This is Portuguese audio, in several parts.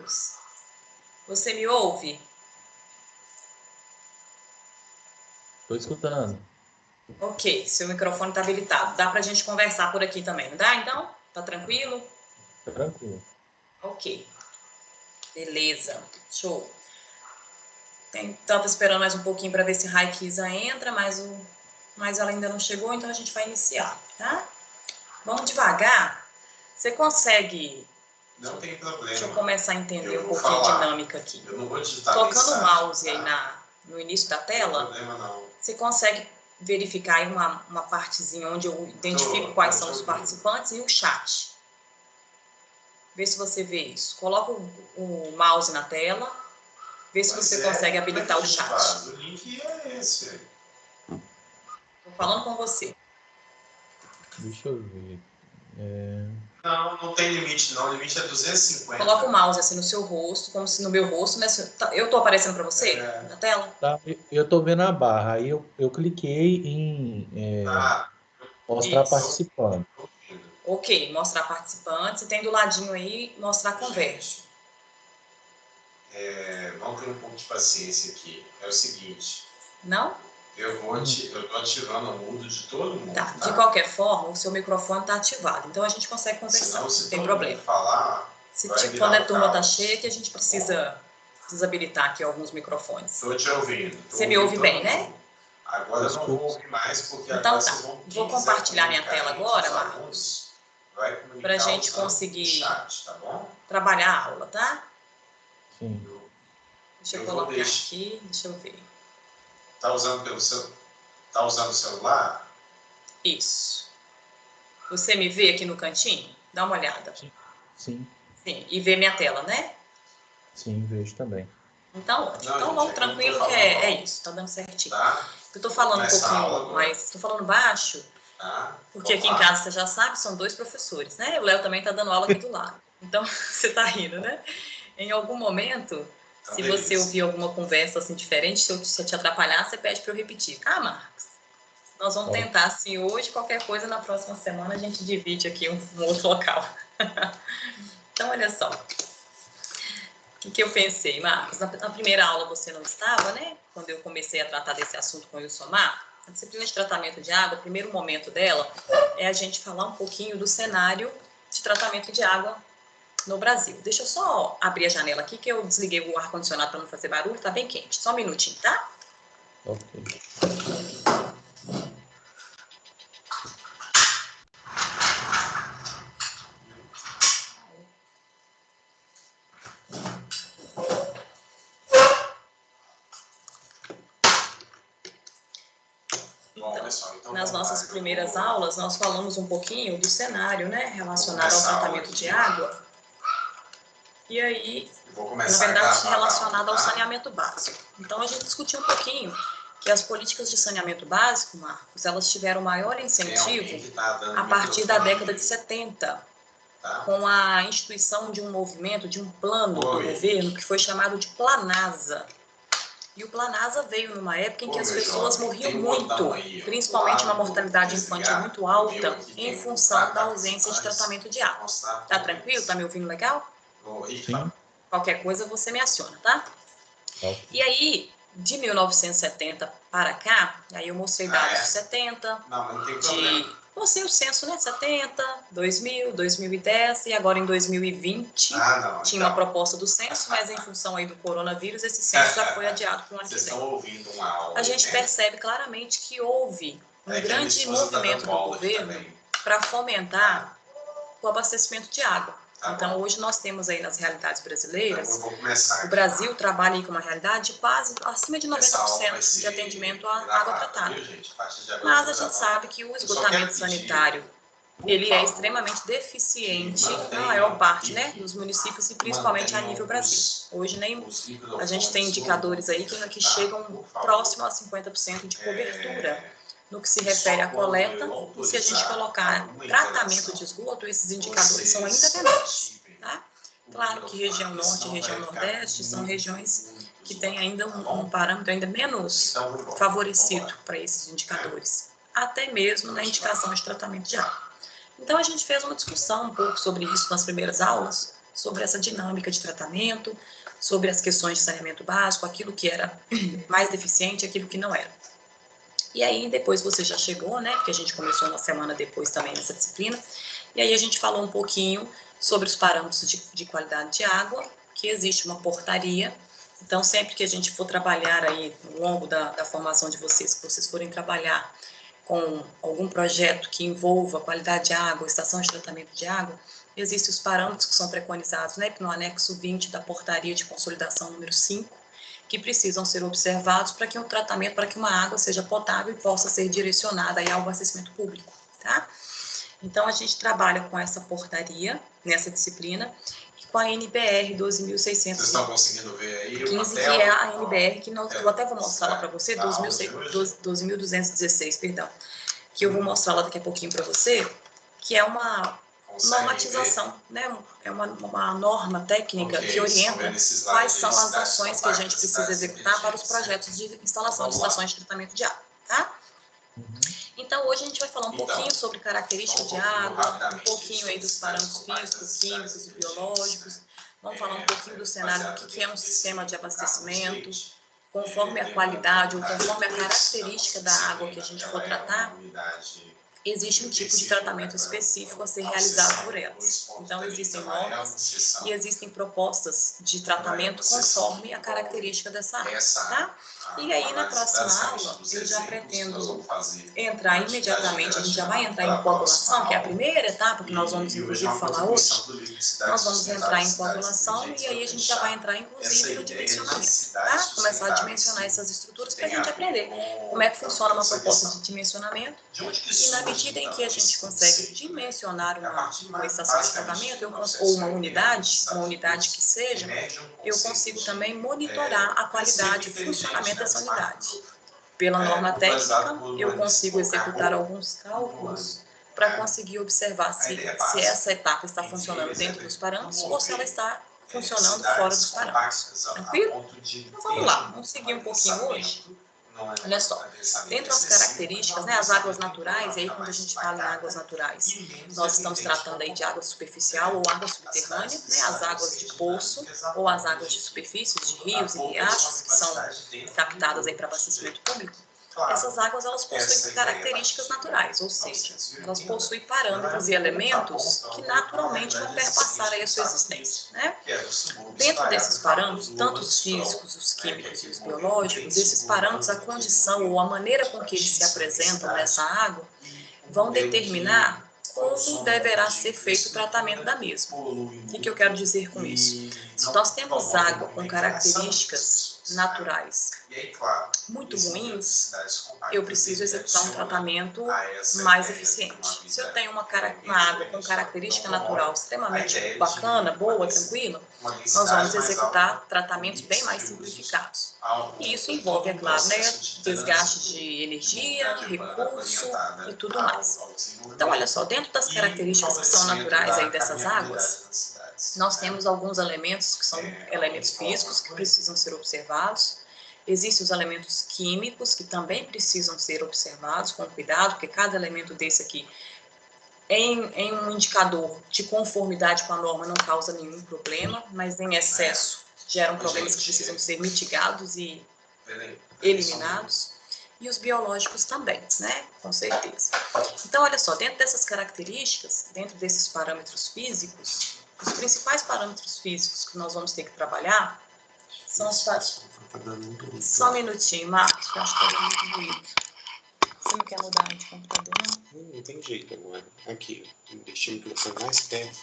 Marcos, você me ouve? Estou escutando. Ok, seu microfone está habilitado. Dá para a gente conversar por aqui também, não dá, então? Tá tranquilo? Tranquilo. Ok. Beleza. Show. Estava esperando mais um pouquinho para ver se Raikisa entra, mas ela ainda não chegou, então a gente vai iniciar, tá? Vamos devagar. Você consegue... Não tem problema. Deixa eu começar a entender um pouquinho falar. a dinâmica aqui. Eu não vou digitar Tocando mensagem, o mouse tá? aí no início da Não tela, tem problema, não. você consegue verificar aí uma partezinha onde eu identifico quais são os participantes e o chat. Vê se você vê isso. Coloca o mouse na tela, vê se você consegue habilitar o chat. Faz? O link é esse. Estou falando com você. Deixa eu ver. Não tem limite, não. O limite é 250. Coloca o mouse assim no seu rosto, como se no meu rosto, né? Eu estou aparecendo para você na tela? Tá, eu estou vendo a barra. Aí eu cliquei em Tá. mostrar Isso. participante. Ok, mostrar participantes. E tem do ladinho aí, mostrar conversa. Vamos ter um pouco de paciência aqui. É o seguinte. Não? Eu tô ativando o mudo de todo mundo. Tá. De qualquer forma, o seu microfone está ativado. Então a gente consegue conversar. Senão, não tem problema. Falar, Quando a turma está cheia, que a gente precisa desabilitar aqui alguns microfones. Estou te ouvindo. Você me ouve bem, né? Agora eu não vou ouvir mais, porque então agora tá. vocês vão... Vou compartilhar minha tela agora, Marcos, para a gente conseguir chat, tá bom? trabalhar a aula, tá? Sim. Deixa eu colocar aqui, deixa eu ver. Tá usando o celular? Isso. Você me vê aqui no cantinho? Dá uma olhada. Sim. Sim, e vê minha tela, né? Sim, vejo também. Então, ótimo. Então vamos tranquilo que é isso, tá dando certinho. Tá? Eu tô falando um pouquinho mais, tô falando baixo, porque aqui em casa você já sabe, são 2 professores, né? O Léo também tá dando aula aqui do lado. Então, você tá rindo, né? Em algum momento, se você ouvir alguma conversa assim diferente, se eu te atrapalhar, você pede para eu repetir. Ah, Marcos, nós vamos tentar assim hoje, qualquer coisa na próxima semana a gente divide aqui um outro local. Então, olha só. O que eu pensei, Marcos? Na primeira aula você não estava, né? Quando eu comecei a tratar desse assunto com o Ilsomar, a disciplina de tratamento de água, o primeiro momento dela é a gente falar um pouquinho do cenário de tratamento de água no Brasil. Deixa eu só abrir a janela aqui, que eu desliguei o ar-condicionado para não fazer barulho, tá bem quente. Só um minutinho, tá? Ok. Então, nas nossas primeiras aulas, nós falamos um pouquinho do cenário, né, relacionado ao tratamento de água. E aí, na verdade, relacionado ao saneamento básico. Então, a gente discutiu um pouquinho que as políticas de saneamento básico, Marcos, elas tiveram maior incentivo a partir da década de 70, com a instituição de um movimento, de um plano do governo, que foi chamado de Planasa. E o Planasa veio numa época em que as pessoas morriam muito, principalmente uma mortalidade infantil muito alta, em função da ausência de tratamento de água. Tá tranquilo? Tá me ouvindo legal? Sim. Qualquer coisa você me aciona, tá? Ok. E aí, de 1970 para cá, aí eu mostrei dados de 70, mostrei o censo, né? 70, 2000, 2010 e agora em 2020 tinha uma proposta do censo, mas em função aí do coronavírus, esse censo já foi adiado para o ano que vem. A gente percebe claramente que houve um grande movimento do governo para fomentar o abastecimento de água. Então, hoje nós temos aí nas realidades brasileiras, o Brasil trabalha aí com uma realidade de quase acima de 90% de atendimento à água tratada. Mas a gente sabe que o esgotamento sanitário, ele é extremamente deficiente na maior parte, né, dos municípios e principalmente a nível Brasil. Hoje a gente tem indicadores aí que chegam próximo a 50% de cobertura no que se refere à coleta, e se a gente colocar tratamento de esgoto, esses indicadores são ainda menores, tá? Claro que região norte e região nordeste são regiões que têm ainda um parâmetro ainda menos favorecido para esses indicadores, até mesmo na indicação de tratamento de água. Então, a gente fez uma discussão um pouco sobre isso nas primeiras aulas, sobre essa dinâmica de tratamento, sobre as questões de saneamento básico, aquilo que era mais deficiente e aquilo que não era. E aí, depois você já chegou, né, porque a gente começou uma semana depois também nessa disciplina, e aí a gente falou um pouquinho sobre os parâmetros de qualidade de água, que existe uma portaria. Então, sempre que a gente for trabalhar aí, ao longo da formação de vocês, que vocês forem trabalhar com algum projeto que envolva qualidade de água, estação de tratamento de água, existem os parâmetros que são preconizados, né, no anexo 20 da portaria de consolidação número 5, que precisam ser observados para que um tratamento, para que uma água seja potável e possa ser direcionada aí ao abastecimento público, tá? Então, a gente trabalha com essa portaria, nessa disciplina, e com a NBR 12.600. Vocês estão conseguindo ver aí? 15, que é a NBR, que eu até vou mostrar lá para você, 12.216, perdão, que eu vou mostrar lá daqui a pouquinho para você, que é uma normatização, né? É uma norma técnica que orienta quais são as ações que a gente precisa executar para os projetos de instalação de estações de tratamento de água, tá? Então, hoje a gente vai falar um pouquinho sobre características de água, um pouquinho aí dos parâmetros físicos, químicos e biológicos. Vamos falar um pouquinho do cenário do que é um sistema de abastecimento, conforme a qualidade ou conforme a característica da água que a gente for tratar, existe um tipo de tratamento específico a ser realizado por elas. Então, existem normas e existem propostas de tratamento conforme a característica dessa água, tá? E aí, na próxima aula, eu já pretendo entrar imediatamente, a gente já vai entrar em coagulação, que é a primeira etapa que nós vamos, inclusive, falar hoje. Nós vamos entrar em coagulação e aí a gente já vai entrar, inclusive, no dimensionamento, tá? Começar a dimensionar essas estruturas para a gente aprender como é que funciona uma proposta de dimensionamento. E na medida em que a gente consegue dimensionar uma estação de tratamento, ou uma unidade que seja, eu consigo também monitorar a qualidade e o funcionamento dessa unidade. Pela norma técnica, eu consigo executar alguns cálculos para conseguir observar se essa etapa está funcionando dentro dos parâmetros ou se ela está funcionando fora dos parâmetros. Tranquilo? Então vamos lá, vamos seguir um pouquinho hoje. Olha só, dentro das características, né, as águas naturais, e aí quando a gente fala em águas naturais, nós estamos tratando aí de água superficial ou água subterrânea, né, as águas de poço ou as águas de superfície, de rios e riachos, que são captadas aí para abastecimento público. Essas águas, elas possuem características naturais, ou seja, elas possuem parâmetros e elementos que naturalmente vão perpassar aí a sua existência, né? Dentro desses parâmetros, tanto os físicos, os químicos e os biológicos, esses parâmetros, a condição ou a maneira com que eles se apresentam nessa água, vão determinar como deverá ser feito o tratamento da mesma. O que eu quero dizer com isso? Se nós temos água com características naturais muito ruins, eu preciso executar um tratamento mais eficiente. Se eu tenho uma água com característica natural extremamente bacana, boa, tranquila, nós vamos executar tratamentos bem mais simplificados. E isso envolve, é claro, né, desgaste de energia, recurso e tudo mais. Então, olha só, dentro das características que são naturais aí dessas águas, nós temos alguns elementos que são elementos físicos que precisam ser observados. Existem os elementos químicos que também precisam ser observados com cuidado, porque cada elemento desse aqui, em um indicador de conformidade com a norma, não causa nenhum problema, mas em excesso geram problemas que precisam ser mitigados e eliminados. E os biológicos também, né? Com certeza. Então, olha só, dentro dessas características, dentro desses parâmetros físicos, os principais parâmetros físicos que nós vamos ter que trabalhar são os parâmetros. Só um minutinho, Marcos, que eu acho que está muito ruído. Você não quer mudar de computador, não? Não tem jeito agora. Aqui, deixei o microfone mais perto.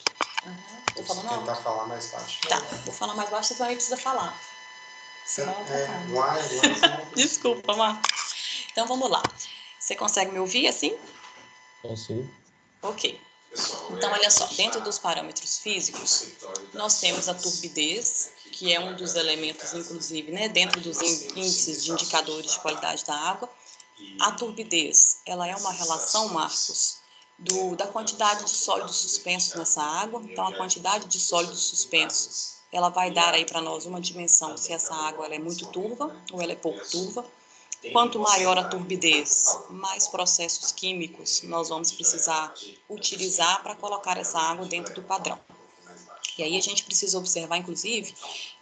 Tô falando Vou tentar falar mais baixo. Tá, vou falar mais baixo, você também precisa falar. Senão Desculpa, Marcos. Então, vamos lá. Você consegue me ouvir assim? Consigo. Ok. Então, olha só, dentro dos parâmetros físicos, nós temos a turbidez, que é um dos elementos, inclusive, né, dentro dos índices de indicadores de qualidade da água. A turbidez, ela é uma relação, Marcos, da quantidade de sólidos suspensos nessa água. Então, a quantidade de sólidos suspensos, ela vai dar aí para nós uma dimensão se essa água ela é muito turva ou ela é pouco turva. Quanto maior a turbidez, mais processos químicos nós vamos precisar utilizar para colocar essa água dentro do padrão. E aí a gente precisa observar, inclusive,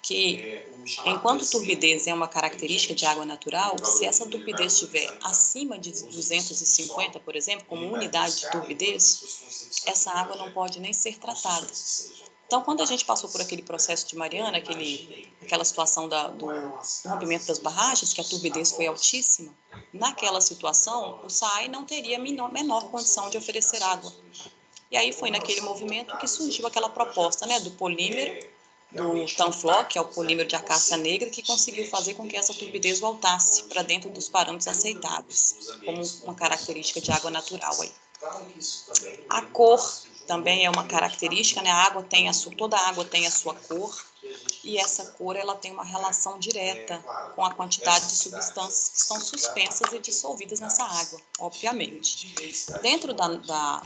que enquanto turbidez é uma característica de água natural, se essa turbidez estiver acima de 250, por exemplo, como unidade de turbidez, essa água não pode nem ser tratada. Então, quando a gente passou por aquele processo de Mariana, aquela situação do rompimento das barragens, que a turbidez foi altíssima, naquela situação, o SAAI não teria menor condição de oferecer água. E aí foi naquele movimento que surgiu aquela proposta, né, do polímero, do Tanflor, que é o polímero de acácia negra, que conseguiu fazer com que essa turbidez voltasse para dentro dos parâmetros aceitáveis, como uma característica de água natural aí. A cor também é uma característica, né? Toda água tem a sua cor, e essa cor ela tem uma relação direta com a quantidade de substâncias que estão suspensas e dissolvidas nessa água, obviamente. Dentro da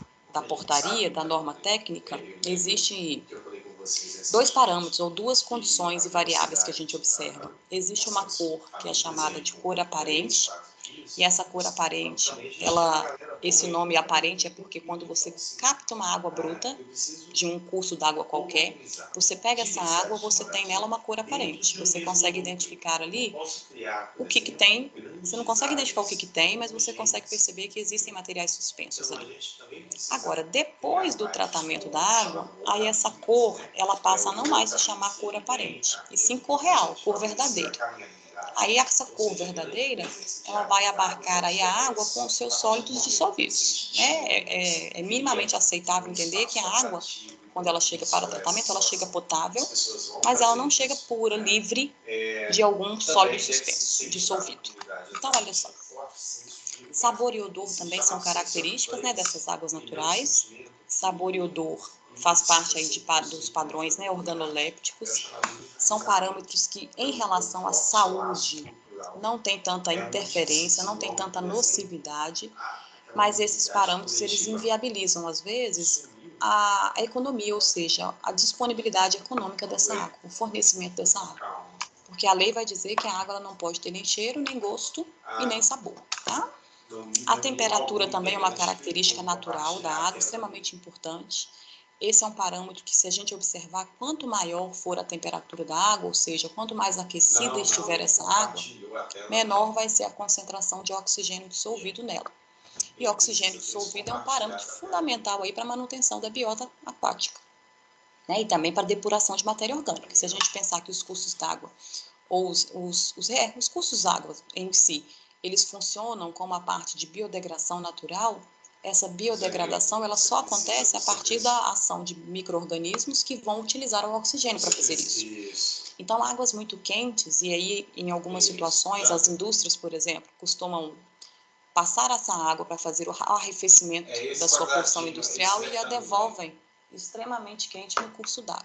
portaria, da norma técnica, existem 2 parâmetros ou 2 condições e variáveis que a gente observa. Existe uma cor que é chamada de cor aparente, e essa cor aparente, esse nome aparente é porque quando você capta uma água bruta de um curso d'água qualquer, você pega essa água, você tem nela uma cor aparente. Você consegue identificar ali o que tem. Você não consegue identificar o que tem, mas você consegue perceber que existem materiais suspensos ali. Agora, depois do tratamento da água, aí essa cor, ela passa a não mais se chamar cor aparente, e sim cor real, cor verdadeira. Aí essa cor verdadeira, ela vai abarcar aí a água com os seus sólidos dissolvidos. É minimamente aceitável entender que a água, quando ela chega para o tratamento, ela chega potável, mas ela não chega pura, livre de algum sólido suspenso, dissolvido. Então, olha só. Sabor e odor também são características, né, dessas águas naturais. Sabor e odor faz parte aí dos padrões, né, organolépticos. São parâmetros que, em relação à saúde, não tem tanta interferência, não tem tanta nocividade, mas esses parâmetros, eles inviabilizam, às vezes, a economia, ou seja, a disponibilidade econômica dessa água, o fornecimento dessa água. Porque a lei vai dizer que a água ela não pode ter nem cheiro, nem gosto e nem sabor, tá? A temperatura também é uma característica natural da água, extremamente importante. Esse é um parâmetro que, se a gente observar, quanto maior for a temperatura da água, ou seja, quanto mais aquecida estiver essa água, menor vai ser a concentração de oxigênio dissolvido nela. E oxigênio dissolvido é um parâmetro fundamental aí para a manutenção da biota aquática, né? E também para a depuração de matéria orgânica. Se a gente pensar que os cursos d'água, ou os cursos d'água em si, eles funcionam como a parte de biodegradação natural, essa biodegradação ela só acontece a partir da ação de micro-organismos que vão utilizar o oxigênio para fazer isso. Então, águas muito quentes, e aí em algumas situações, as indústrias, por exemplo, costumam passar essa água para fazer o arrefecimento da sua porção industrial e a devolvem extremamente quente no curso d'água.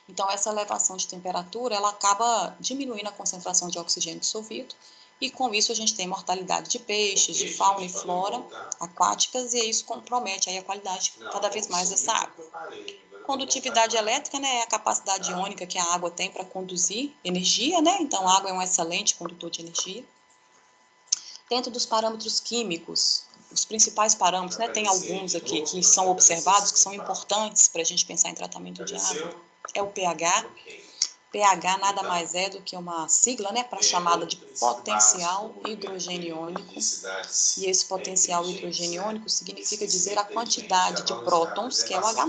Então, essa elevação de temperatura, ela acaba diminuindo a concentração de oxigênio dissolvido, e com isso a gente tem mortalidade de peixes, de fauna e flora aquáticas, e isso compromete aí a qualidade cada vez mais dessa água. Condutividade elétrica, né, é a capacidade iônica que a água tem para conduzir energia, né? Então, a água é um excelente condutor de energia. Dentro dos parâmetros químicos, os principais parâmetros, né, tem alguns aqui que são observados, que são importantes para a gente pensar em tratamento de água, é o pH. pH nada mais é do que uma sigla, né, para chamada de potencial hidrogeniônico. E esse potencial hidrogeniônico significa dizer a quantidade de prótons, que é o H+,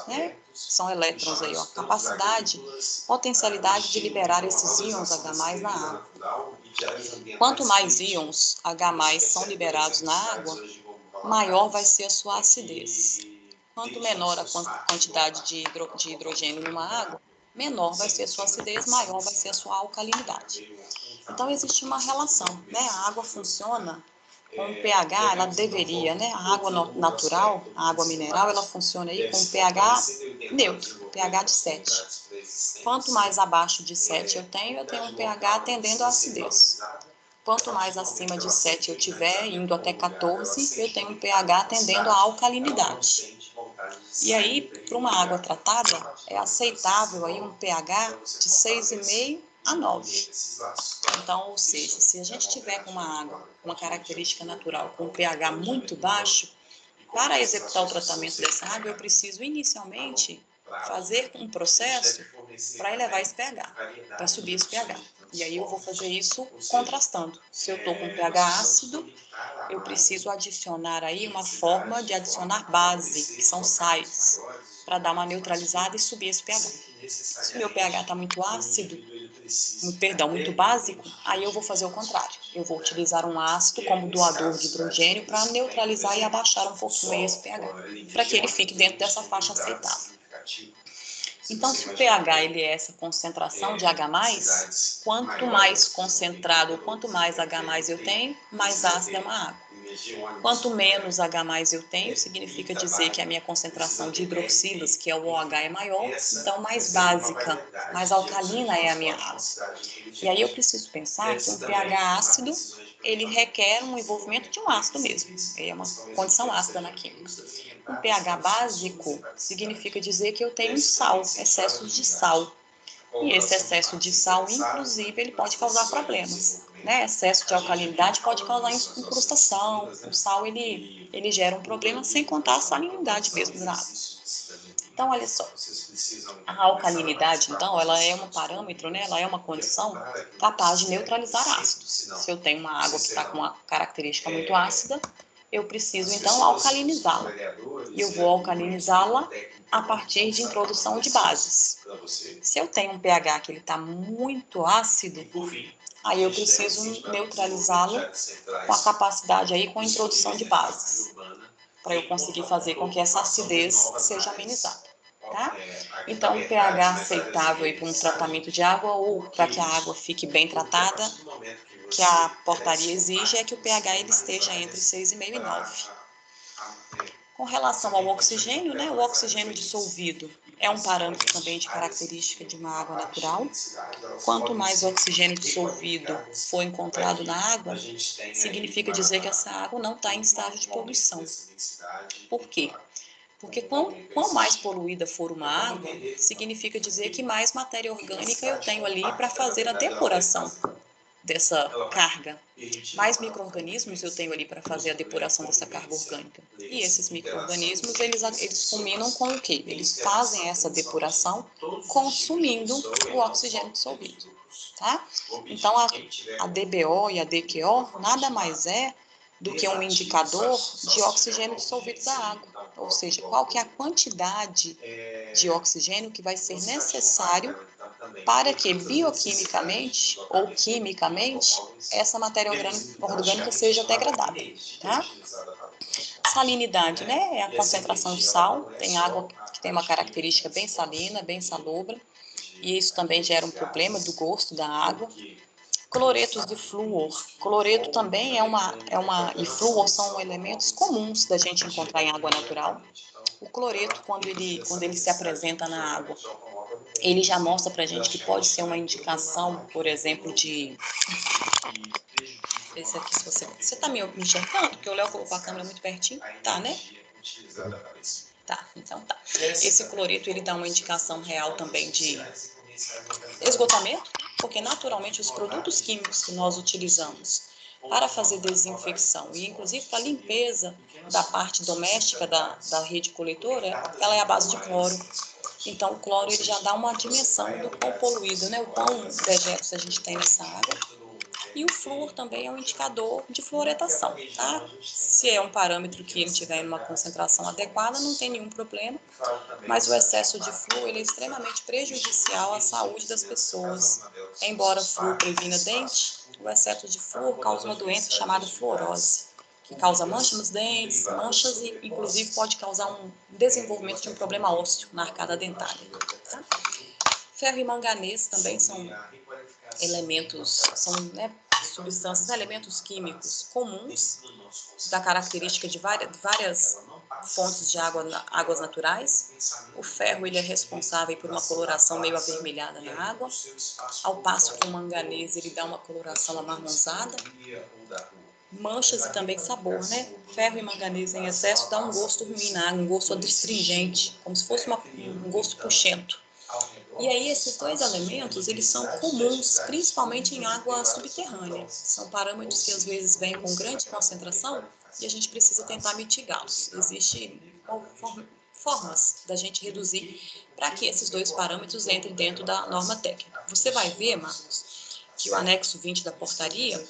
né? São elétrons aí, ó. Capacidade, potencialidade de liberar esses íons H+ na água. Quanto mais íons H+ são liberados na água, maior vai ser a sua acidez. Quanto menor a quantidade de hidrogênio numa água, menor vai ser a sua acidez, maior vai ser a sua alcalinidade. Então, existe uma relação, né? A água funciona com o pH, ela deveria, né? A água natural, a água mineral, ela funciona aí com o pH neutro, pH de 7. Quanto mais abaixo de 7 eu tenho um pH tendendo à acidez. Quanto mais acima de 7 eu tiver, indo até 14, eu tenho um pH tendendo à alcalinidade. E aí, para uma água tratada, é aceitável aí um pH de 6,5 a 9. Então, ou seja, se a gente tiver com uma água, uma característica natural, com um pH muito baixo, para executar o tratamento dessa água, eu preciso inicialmente fazer um processo para elevar esse pH, para subir esse pH. E aí eu vou fazer isso contrastando. Se eu estou com pH ácido, eu preciso adicionar aí uma forma de adicionar base, que são sais, para dar uma neutralizada e subir esse pH. Se o meu pH está muito ácido, muito básico, aí eu vou fazer o contrário. Eu vou utilizar um ácido como doador de hidrogênio para neutralizar e abaixar um pouquinho esse pH, para que ele fique dentro dessa faixa aceitável. Então, se o pH ele é essa concentração de H+, quanto mais concentrado, quanto mais H+ eu tenho, mais ácida é uma água. Quanto menos H+ eu tenho, significa dizer que a minha concentração de hidroxilas, que é o OH, é maior, então mais básica, mais alcalina é a minha água. E aí eu preciso pensar que um pH ácido, ele requer um envolvimento de um ácido mesmo, é uma condição ácida na química. Um pH básico significa dizer que eu tenho sal, excessos de sal. E esse excesso de sal, inclusive, ele pode causar problemas, né? Excesso de alcalinidade pode causar incrustação. O sal, ele gera um problema, sem contar a salinidade mesmo da água. Então, olha só, a alcalinidade, então, ela é um parâmetro, né? Ela é uma condição capaz de neutralizar ácidos. Se eu tenho uma água que está com uma característica muito ácida, eu preciso, então, alcalinizá-la. E eu vou alcalinizá-la a partir de introdução de bases. Se eu tenho um pH que ele está muito ácido, aí eu preciso neutralizá-lo com a capacidade aí, com a introdução de bases, para eu conseguir fazer com que essa acidez seja amenizada. Tá? Então, um pH aceitável para um tratamento de água ou para que a água fique bem tratada, que a portaria exige é que o pH ele esteja entre 6,5 e 9. Com relação ao oxigênio, né, o oxigênio dissolvido é um parâmetro também de característica de uma água natural. Quanto mais oxigênio dissolvido for encontrado na água, significa dizer que essa água não está em estágio de poluição. Por quê? Porque quanto mais poluída for uma água, significa dizer que mais matéria orgânica eu tenho ali para fazer a depuração dessa carga. Mais micro-organismos eu tenho ali para fazer a depuração dessa carga orgânica. E esses micro-organismos, eles combinam com o quê? Eles fazem essa depuração consumindo o oxigênio dissolvido. Tá? Então, a DBO e a DQO nada mais é do que um indicador de oxigênio dissolvido da água. Ou seja, qual que é a quantidade de oxigênio que vai ser necessário para que bioquimicamente ou quimicamente essa matéria orgânica seja degradada, tá? Salinidade, né? É a concentração de sal. Tem água que tem uma característica bem salina, bem salobra, e isso também gera um problema do gosto da água. Cloretos de flúor. Cloreto também e flúor são elementos comuns da gente encontrar em água natural. O cloreto, quando ele se apresenta na água, ele já mostra pra gente que pode ser uma indicação, por exemplo, de... Esse aqui, se você tá me enxergando? Porque o Léo colocou a câmera muito pertinho. Tá, né? Tá, então tá. Esse cloreto, ele dá uma indicação real também de esgotamento, porque naturalmente os produtos químicos que nós utilizamos para fazer desinfecção e inclusive para limpeza da parte doméstica da rede coletora, ela é à base de cloro. Então o cloro ele já dá uma dimensão do quão poluído, né, o quão dejetos a gente tem nessa água. E o flúor também é um indicador de fluoretação, tá? Se é um parâmetro que ele tiver em uma concentração adequada, não tem nenhum problema, mas o excesso de flúor ele é extremamente prejudicial à saúde das pessoas. Embora o flúor previna dente, o excesso de flúor causa uma doença chamada fluorose, que causa manchas nos dentes, manchas e inclusive pode causar um desenvolvimento de um problema ósseo na arcada dentária. Tá? Ferro e manganês também são elementos, substâncias, elementos químicos comuns da característica de várias fontes de águas naturais. O ferro ele é responsável por uma coloração meio avermelhada na água, ao passo que o manganês ele dá uma coloração amarronzada. Manchas e também sabor, né? Ferro e manganês em excesso dá um gosto ruim na água, um gosto adstringente, como se fosse um gosto puxento. E aí esses dois elementos, eles são comuns, principalmente em água subterrânea. São parâmetros que às vezes vêm com grande concentração e a gente precisa tentar mitigá-los. Existem formas da gente reduzir para que esses dois parâmetros entrem dentro da norma técnica. Você vai ver, Marcos, que o anexo 20 da portaria,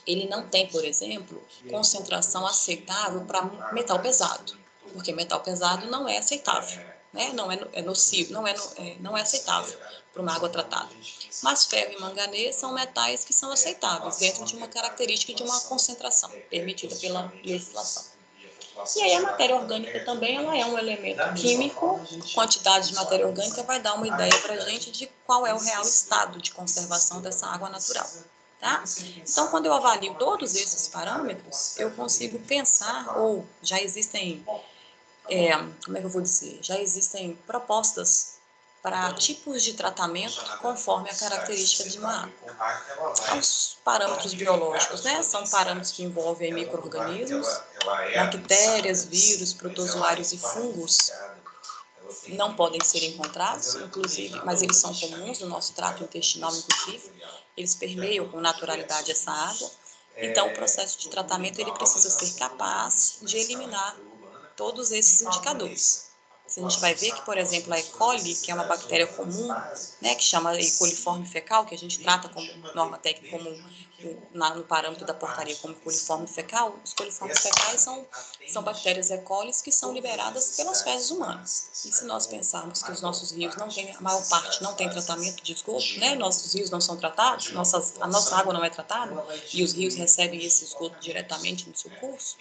ele não tem, por exemplo, concentração aceitável para metal pesado, porque metal pesado não é aceitável, né? Não é nocivo, não é aceitável para uma água tratada. Mas ferro e manganês são metais que são aceitáveis dentro de uma característica de uma concentração permitida pela legislação. E aí a matéria orgânica também, ela é um elemento químico, quantidade de matéria orgânica vai dar uma ideia para a gente de qual é o real estado de conservação dessa água natural. Tá? Então, quando eu avalio todos esses parâmetros, eu consigo pensar, ou já existem, como é que eu vou dizer? Já existem propostas para tipos de tratamento conforme a característica de uma água. Os parâmetros biológicos, né? São parâmetros que envolvem micro-organismos, bactérias, vírus, protozoários e fungos. Não podem ser encontrados, inclusive, mas eles são comuns no nosso trato intestinal, inclusive. Eles permeiam com naturalidade essa água. Então, o processo de tratamento ele precisa ser capaz de eliminar todos esses indicadores. A gente vai ver que, por exemplo, a E. coli, que é uma bactéria comum, né, que chama E. coliforme fecal, que a gente trata como norma técnica comum no parâmetro da portaria como coliforme fecal, os coliformes fecais são bactérias E. coli que são liberadas pelas fezes humanas. E se nós pensarmos que os nossos rios não têm, a maior parte não tem tratamento de esgoto, né, nossos rios não são tratados, a nossa água não é tratada, e os rios recebem esse esgoto diretamente no seu curso,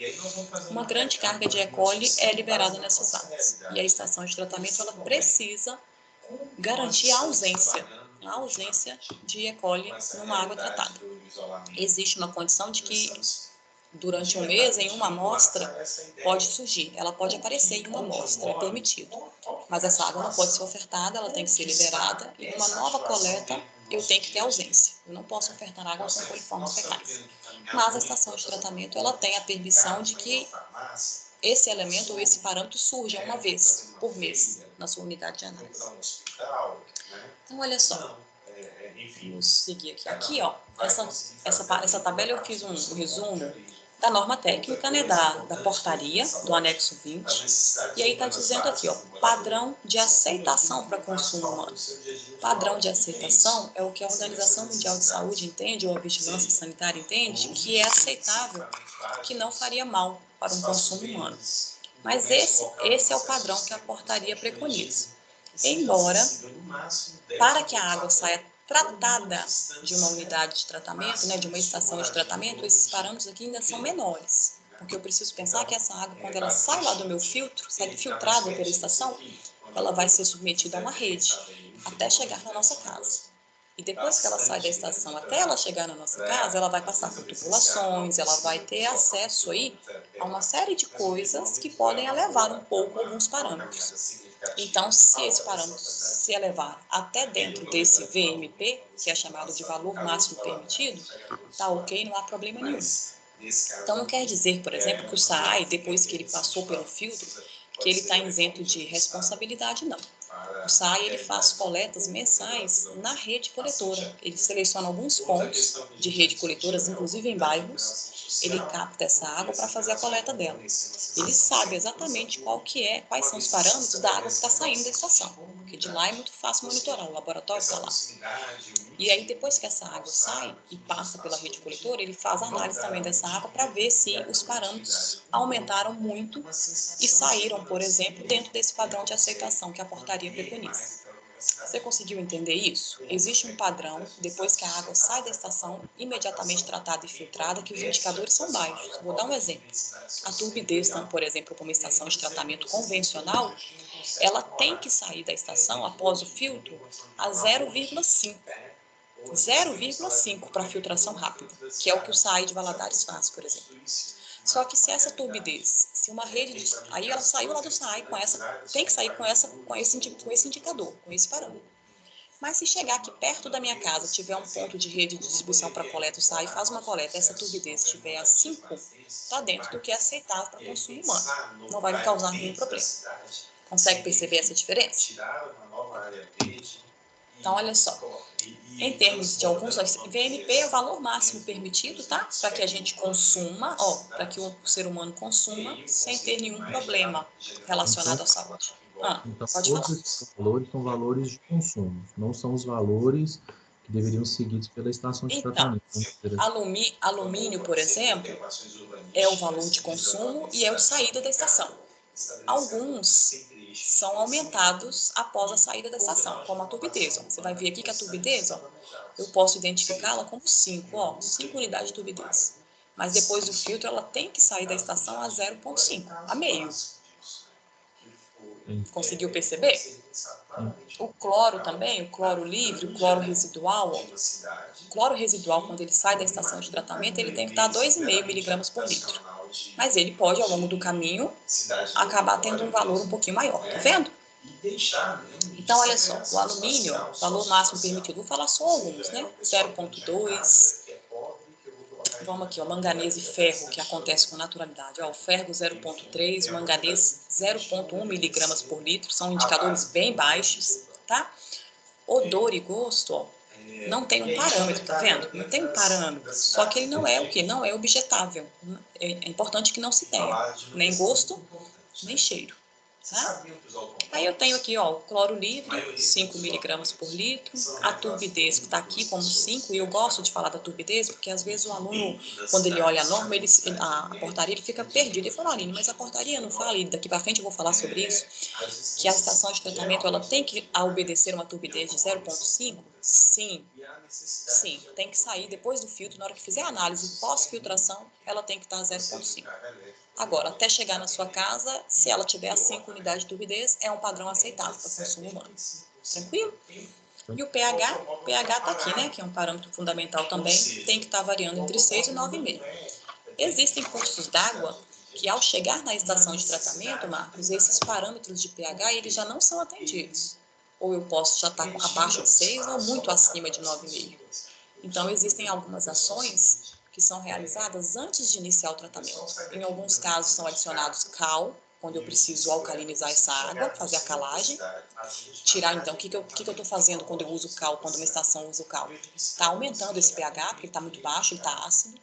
uma grande carga de E. coli é liberada nessas águas. E a estação de tratamento ela precisa garantir a ausência de E. coli numa água tratada. Existe uma condição de que durante um mês, em uma amostra, pode surgir, ela pode aparecer em uma amostra, é permitido. Mas essa água não pode ser ofertada, ela tem que ser liberada, e numa nova coleta eu tenho que ter ausência. Eu não posso ofertar água com coliformes fecais. Mas a estação de tratamento ela tem a permissão de que esse elemento ou esse parâmetro surja uma vez por mês na sua unidade de análise. Então, olha só. Vamos seguir aqui. Aqui, ó, essa tabela eu fiz um resumo da norma técnica, né, da portaria, do anexo 20. E aí está dizendo aqui, ó, padrão de aceitação para consumo humano. Padrão de aceitação é o que a Organização Mundial de Saúde entende, ou a Vigilância Sanitária entende, que é aceitável, que não faria mal para um consumo humano. Mas esse é o padrão que a portaria preconiza. Embora, para que a água saia tratada de uma unidade de tratamento, né, de uma estação de tratamento, esses parâmetros aqui ainda são menores. Porque eu preciso pensar que essa água, quando ela sai lá do meu filtro, sai filtrada pela estação, ela vai ser submetida a uma rede, até chegar na nossa casa. E depois que ela sai da estação até ela chegar na nossa casa, ela vai passar por tubulações, ela vai ter acesso aí a uma série de coisas que podem elevar um pouco alguns parâmetros. Então, se esse parâmetro se elevar até dentro desse VMP, que é chamado de valor máximo permitido, tá ok, não há problema nenhum. Então, não quer dizer, por exemplo, que o SAAI, depois que ele passou pelo filtro, que ele está isento de responsabilidade, não. O SAAI ele faz coletas mensais na rede coletora. Ele seleciona alguns pontos de rede coletoras, inclusive em bairros. Ele capta essa água para fazer a coleta dela. Ele sabe exatamente quais são os parâmetros da água que está saindo da estação. Porque de lá é muito fácil monitorar, o laboratório está lá. E aí, depois que essa água sai e passa pela rede coletora, ele faz análise também dessa água para ver se os parâmetros aumentaram muito e saíram, por exemplo, dentro desse padrão de aceitação que a portaria preconiza. Você conseguiu entender isso? Existe um padrão, depois que a água sai da estação, imediatamente tratada e filtrada, que os indicadores são baixos. Vou dar um exemplo. A turbidez, por exemplo, como estação de tratamento convencional, ela tem que sair da estação, após o filtro, a 0,5. 0,5 para filtração rápida, que é o que o SAAI de Valadares faz, por exemplo. Só que se essa turbidez, se uma rede, aí ela saiu lá do SAAI tem que sair com esse indicador, com esse parâmetro. Mas se chegar aqui perto da minha casa, tiver um ponto de rede de distribuição para coleta, o SAAI faz uma coleta, essa turbidez estiver a 5, está dentro do que é aceitável para consumo humano. Não vai me causar nenhum problema. Consegue perceber essa diferença? Então, olha só, em termos de alguns, VNP é o valor máximo permitido, tá? Para que a gente consuma, para que o ser humano consuma sem ter nenhum problema relacionado à saúde. Então, pode todos falar. esses valores são valores de consumo, não são os valores que deveriam ser seguidos pela estação de tratamento. Alumínio, por exemplo, é o valor de consumo e é o de saída da estação. Alguns são aumentados após a saída da estação, como a turbidez. Você vai ver aqui que a turbidez, eu posso identificá-la como 5 unidades de turbidez. Mas depois do filtro, ela tem que sair da estação a 0,5, a meio. Conseguiu perceber? O cloro também, o cloro livre, o cloro residual. O cloro residual, quando ele sai da estação de tratamento, ele tem que estar 2,5 miligramas por litro. Mas ele pode, ao longo do caminho, acabar tendo um valor um pouquinho maior. Tá vendo? Então, olha só, o alumínio, valor máximo permitido, vou falar só alguns, né? 0,2. Vamos aqui, manganês e ferro, que acontece com naturalidade. O ferro 0,3, o manganês 0,1 miligramas por litro, são indicadores bem baixos, tá? Odor e gosto, não tem um parâmetro, tá vendo? Não tem um parâmetro, só que ele não é o quê? Não é objetável. É importante que não se tenha nem gosto, nem cheiro. Tá? Aí eu tenho aqui, o cloro livre, 5 miligramas por litro, a turbidez que está aqui como 5, e eu gosto de falar da turbidez, porque às vezes o aluno, quando ele olha a norma, a portaria, ele fica perdido. Ele fala, Aline, mas a portaria não fala, e daqui para frente eu vou falar sobre isso, que a estação de tratamento, ela tem que obedecer uma turbidez de 0,5? Sim, tem que sair depois do filtro, na hora que fizer a análise pós-filtração, ela tem que estar 0,5. Agora, até chegar na sua casa, se ela tiver as 5 unidades de turbidez, é um padrão aceitável para consumo humano. Tranquilo? E o pH está aqui, né? Que é um parâmetro fundamental também, tem que estar variando entre 6 e 9,5. Existem cursos d'água que, ao chegar na estação de tratamento, Marcos, esses parâmetros de pH, eles já não são atendidos. Ou eu posso já estar abaixo de 6 ou muito acima de 9,5. Então, existem algumas ações que são realizadas antes de iniciar o tratamento. Em alguns casos, são adicionados cal, quando eu preciso alcalinizar essa água, fazer a calagem. Tirar, então, o que eu estou fazendo quando eu uso cal, quando uma estação usa o cal? Está aumentando esse pH, porque ele está muito baixo, ele está ácido.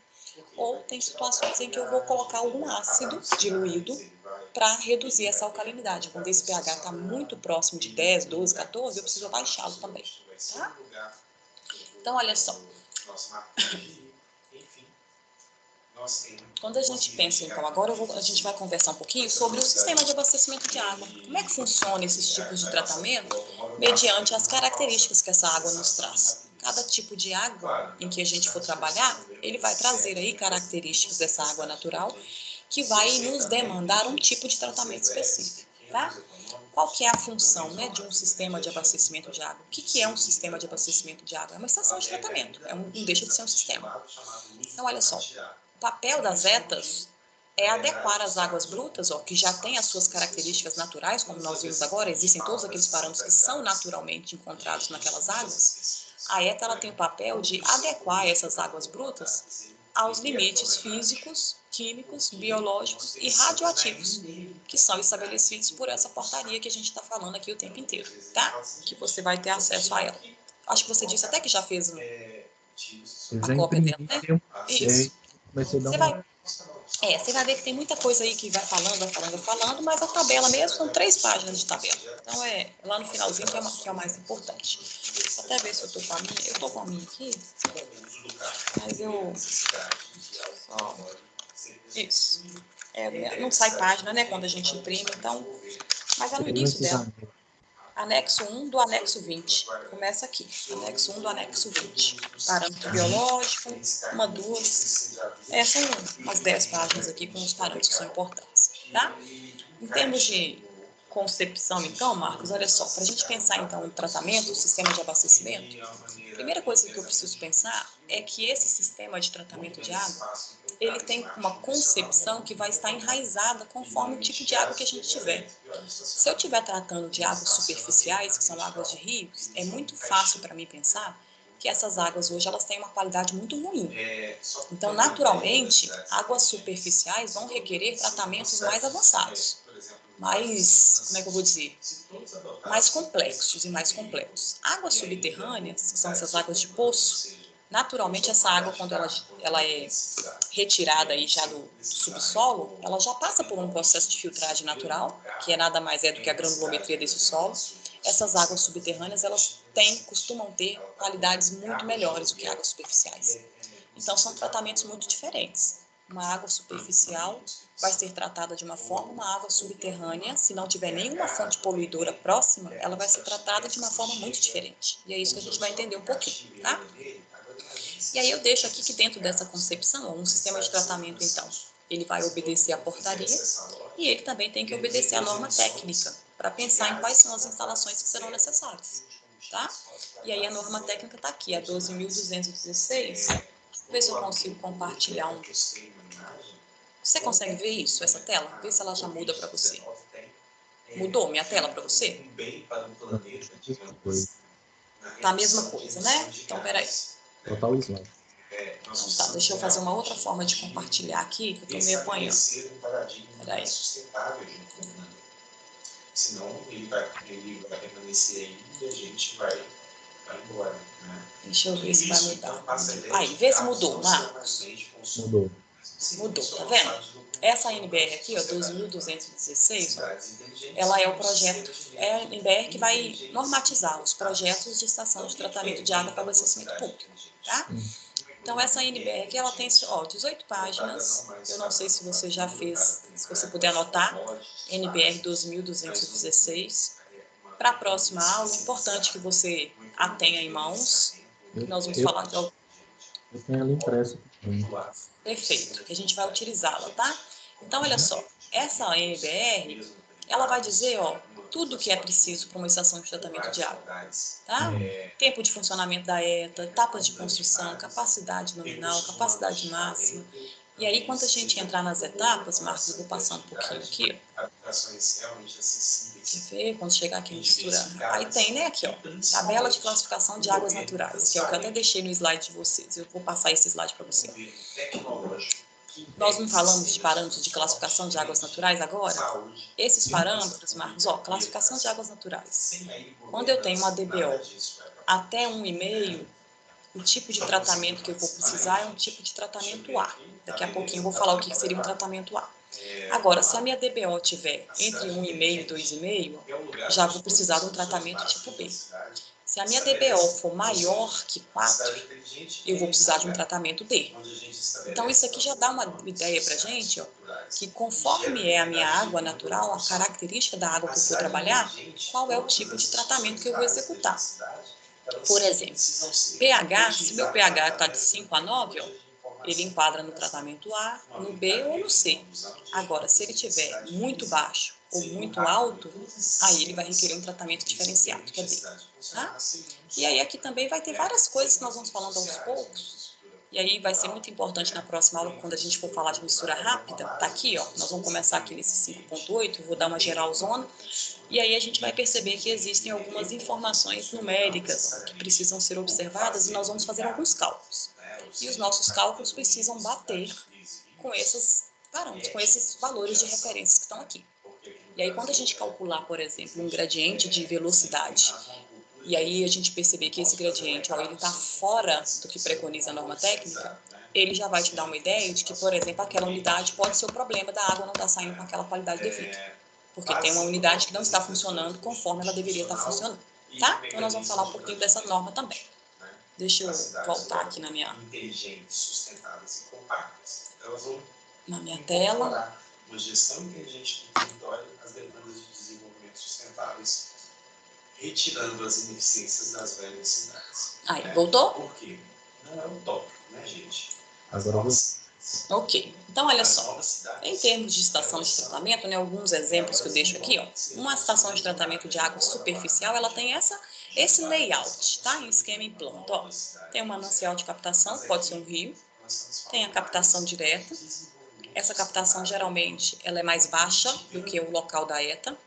Ou tem situações em que eu vou colocar algum ácido diluído para reduzir essa alcalinidade. Quando esse pH está muito próximo de 10, 12, 14, eu preciso abaixá-lo também. Tá? Então, olha só. Quando a gente pensa, então, agora a gente vai conversar um pouquinho sobre o sistema de abastecimento de água. Como é que funciona esses tipos de tratamento mediante as características que essa água nos traz? Cada tipo de água em que a gente for trabalhar, ele vai trazer aí características dessa água natural que vai nos demandar um tipo de tratamento específico, tá? Qual que é a função, né, de um sistema de abastecimento de água? O que é um sistema de abastecimento de água? É uma estação de tratamento, não deixa de ser um sistema. Então, olha só, o papel das ETAs é adequar as águas brutas, que já têm as suas características naturais, como nós vimos agora, existem todos aqueles parâmetros que são naturalmente encontrados naquelas águas. A ETA ela tem o papel de adequar essas águas brutas aos limites físicos, químicos, biológicos e radioativos, que são estabelecidos por essa portaria que a gente está falando aqui o tempo inteiro, tá? Que você vai ter acesso a ela. Acho que você disse até que já fez a cópia dela, né? Isso. Você vai ver que tem muita coisa aí que vai falando, mas a tabela mesmo são 3 páginas de tabela. Então, lá no finalzinho que é o mais importante. Vou até ver se eu tô com a minha. Eu tô com a minha aqui, mas eu... Isso. Não sai página, né, quando a gente imprime, então... Mas é no início dela. Anexo 1 do anexo 20. Começa aqui. Anexo 1 do anexo 20. Parâmetro biológico, 1, 2. São umas 10 páginas aqui com os parâmetros que são importantes, tá? Em termos de concepção, então, Marcos, olha só, para a gente pensar, então, no tratamento, o sistema de abastecimento, a primeira coisa que eu preciso pensar é que esse sistema de tratamento de água, ele tem uma concepção que vai estar enraizada conforme o tipo de água que a gente tiver. Se eu estiver tratando de águas superficiais, que são águas de rios, é muito fácil para mim pensar que essas águas hoje elas têm uma qualidade muito ruim. Então, naturalmente, águas superficiais vão requerer tratamentos mais avançados. mais, como é que eu vou dizer, mais complexos e mais complexos. Águas subterrâneas, que são essas águas de poço, naturalmente essa água, quando ela é retirada aí já do subsolo, ela já passa por um processo de filtragem natural, que é nada mais do que a granulometria desse solo. Essas águas subterrâneas, elas costumam ter qualidades muito melhores do que águas superficiais. Então, são tratamentos muito diferentes. Uma água superficial vai ser tratada de uma forma, uma água subterrânea, se não tiver nenhuma fonte poluidora próxima, ela vai ser tratada de uma forma muito diferente. E é isso que a gente vai entender um pouquinho, tá? E aí eu deixo aqui que dentro dessa concepção, um sistema de tratamento, então, ele vai obedecer à portaria e ele também tem que obedecer à norma técnica para pensar em quais são as instalações que serão necessárias, tá? E aí a norma técnica está aqui, a 12.216. Deixa eu ver se eu consigo compartilhar um. Você consegue ver isso, essa tela? Vê se ela já muda para você. Mudou minha tela para você? Tá a mesma coisa, né? Então, peraí. Total slide. Então, tá, deixa eu fazer uma outra forma de compartilhar aqui, que eu estou meio apanhando. Peraí. Senão ele vai permanecer aí e a gente vai embora, né? Deixa eu ver se vai mudar. Aí, vê se mudou, Marcos. Mudou. Mudou, tá vendo? Essa NBR aqui, ó, 12.216, ela é o projeto, é a NBR que vai normatizar os projetos de estação de tratamento de água para abastecimento público, tá? Então, essa NBR aqui, ela tem, ó, 18 páginas, eu não sei se você já fez, se você puder anotar, NBR 12.216. Para a próxima aula, é importante que você a tenha em mãos, nós vamos falar de algo. Eu tenho ela impressa. Perfeito, que a gente vai utilizá-la, tá? Então, olha só, essa NBR, ela vai dizer, ó, tudo que é preciso para uma estação de tratamento de água, tá? Tempo de funcionamento da ETA, etapas de construção, capacidade nominal, capacidade máxima. E aí, quando a gente entrar nas etapas, Marcos, eu vou passar um pouquinho aqui, ó. Quer ver? Quando chegar aqui em mistura, aí tem, né, aqui, ó, tabela de classificação de águas naturais, que é o que eu até deixei no slide de vocês. Eu vou passar esse slide para você. Nós não falamos de parâmetros de classificação de águas naturais agora? Esses parâmetros, Marcos, ó, classificação de águas naturais. Quando eu tenho uma DBO até 1,5, o tipo de tratamento que eu vou precisar é um tipo de tratamento A. Daqui a pouquinho eu vou falar o que seria um tratamento A. Agora, se a minha DBO tiver entre 1,5 e 2,5, já vou precisar de um tratamento tipo B. Se a minha DBO for maior que 4, eu vou precisar de um tratamento D. Então, isso aqui já dá uma ideia para a gente, ó, que conforme é a minha água natural, a característica da água que eu for trabalhar, qual é o tipo de tratamento que eu vou executar. Por exemplo, pH, se meu pH está de 5 a 9, ó, ele enquadra no tratamento A, no B ou no C. Agora, se ele tiver muito baixo ou muito alto, aí ele vai requerer um tratamento diferenciado, que é B. Tá? E aí aqui também vai ter várias coisas que nós vamos falando aos poucos. E aí vai ser muito importante na próxima aula, quando a gente for falar de mistura rápida, tá aqui, ó, nós vamos começar aqui nesse 5.8, vou dar uma geralzona, e aí a gente vai perceber que existem algumas informações numéricas, ó, que precisam ser observadas, e nós vamos fazer alguns cálculos. E os nossos cálculos precisam bater com esses parâmetros, com esses valores de referência que estão aqui. E aí quando a gente calcular, por exemplo, um gradiente de velocidade, e aí a gente perceber que esse gradiente, ó, ele está fora do que preconiza a norma técnica, ele já vai te dar uma ideia de que, por exemplo, aquela unidade pode ser o problema da água não estar saindo com aquela qualidade devida. Porque tem uma unidade que não está funcionando conforme ela deveria estar funcionando. Tá? Então nós vamos falar um pouquinho dessa norma também. Deixa eu voltar aqui na minha tela. Uma gestão inteligente do território, as demandas de desenvolvimento sustentáveis, retirando as ineficiências das velhas cidades. Aí, voltou? Por quê? Não é utópico, né, gente? Agora Ok. Então, olha só. Em termos de estação de tratamento, né, alguns exemplos que eu deixo aqui, ó. Uma estação de tratamento de água superficial, ela tem esse layout, tá? Em esquema em planta, ó. Tem um manancial de captação, pode ser um rio. Tem a captação direta. Essa captação, geralmente, ela é mais baixa do que o local da ETA.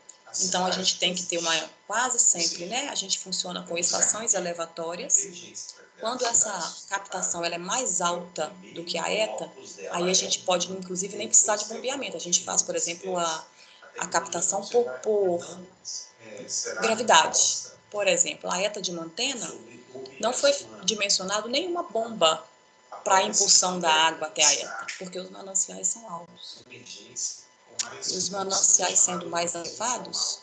Então, a gente tem que ter quase sempre, né? A gente funciona com estações elevatórias. Quando essa captação ela é mais alta do que a ETA, aí a gente pode, inclusive, nem precisar de bombeamento. A gente faz, por exemplo, a captação por gravidade. Por exemplo, a ETA de Mantena não foi dimensionado nenhuma bomba para a impulsão da água até a ETA, porque os mananciais são altos. E os mananciais sendo mais elevados,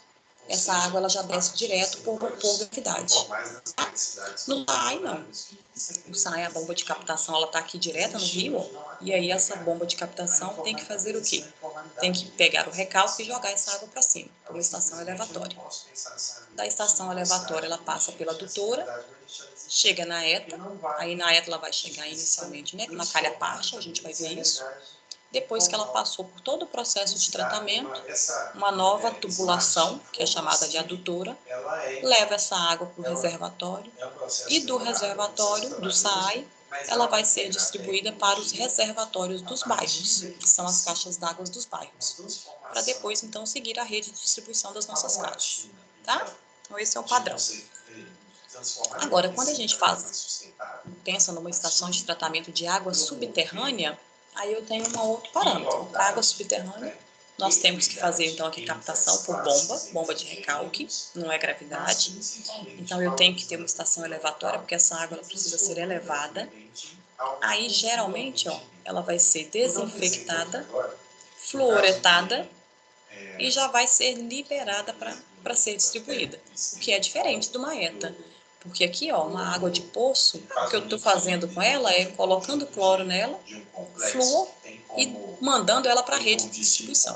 essa água ela já desce direto por gravidade. No SAI, não. No SAI, a bomba de captação ela está aqui direta no rio, e aí essa bomba de captação tem que fazer o quê? Tem que pegar o recalque e jogar essa água para cima, por uma estação elevatória. Da estação elevatória, ela passa pela adutora, chega na ETA, aí na ETA ela vai chegar inicialmente, né, na calha baixa, a gente vai ver isso. Depois que ela passou por todo o processo de tratamento, uma nova tubulação, que é chamada de adutora, leva essa água para o reservatório, e do reservatório, do SAI, ela vai ser distribuída para os reservatórios dos bairros, que são as caixas d'água dos bairros, para depois, então, seguir a rede de distribuição das nossas caixas, tá? Então, esse é o padrão. Agora, quando a gente pensa numa estação de tratamento de água subterrânea, aí eu tenho um outro parâmetro. Para água subterrânea, nós temos que fazer, então, aqui captação por bomba de recalque, não é gravidade. Então, eu tenho que ter uma estação elevatória, porque essa água ela precisa ser elevada. Aí, geralmente, ó, ela vai ser desinfectada, fluoretada, e já vai ser liberada para ser distribuída, o que é diferente de uma ETA. Porque aqui, ó, uma água de poço, o que eu estou fazendo com ela é colocando cloro nela, flúor, e mandando ela para a rede de distribuição.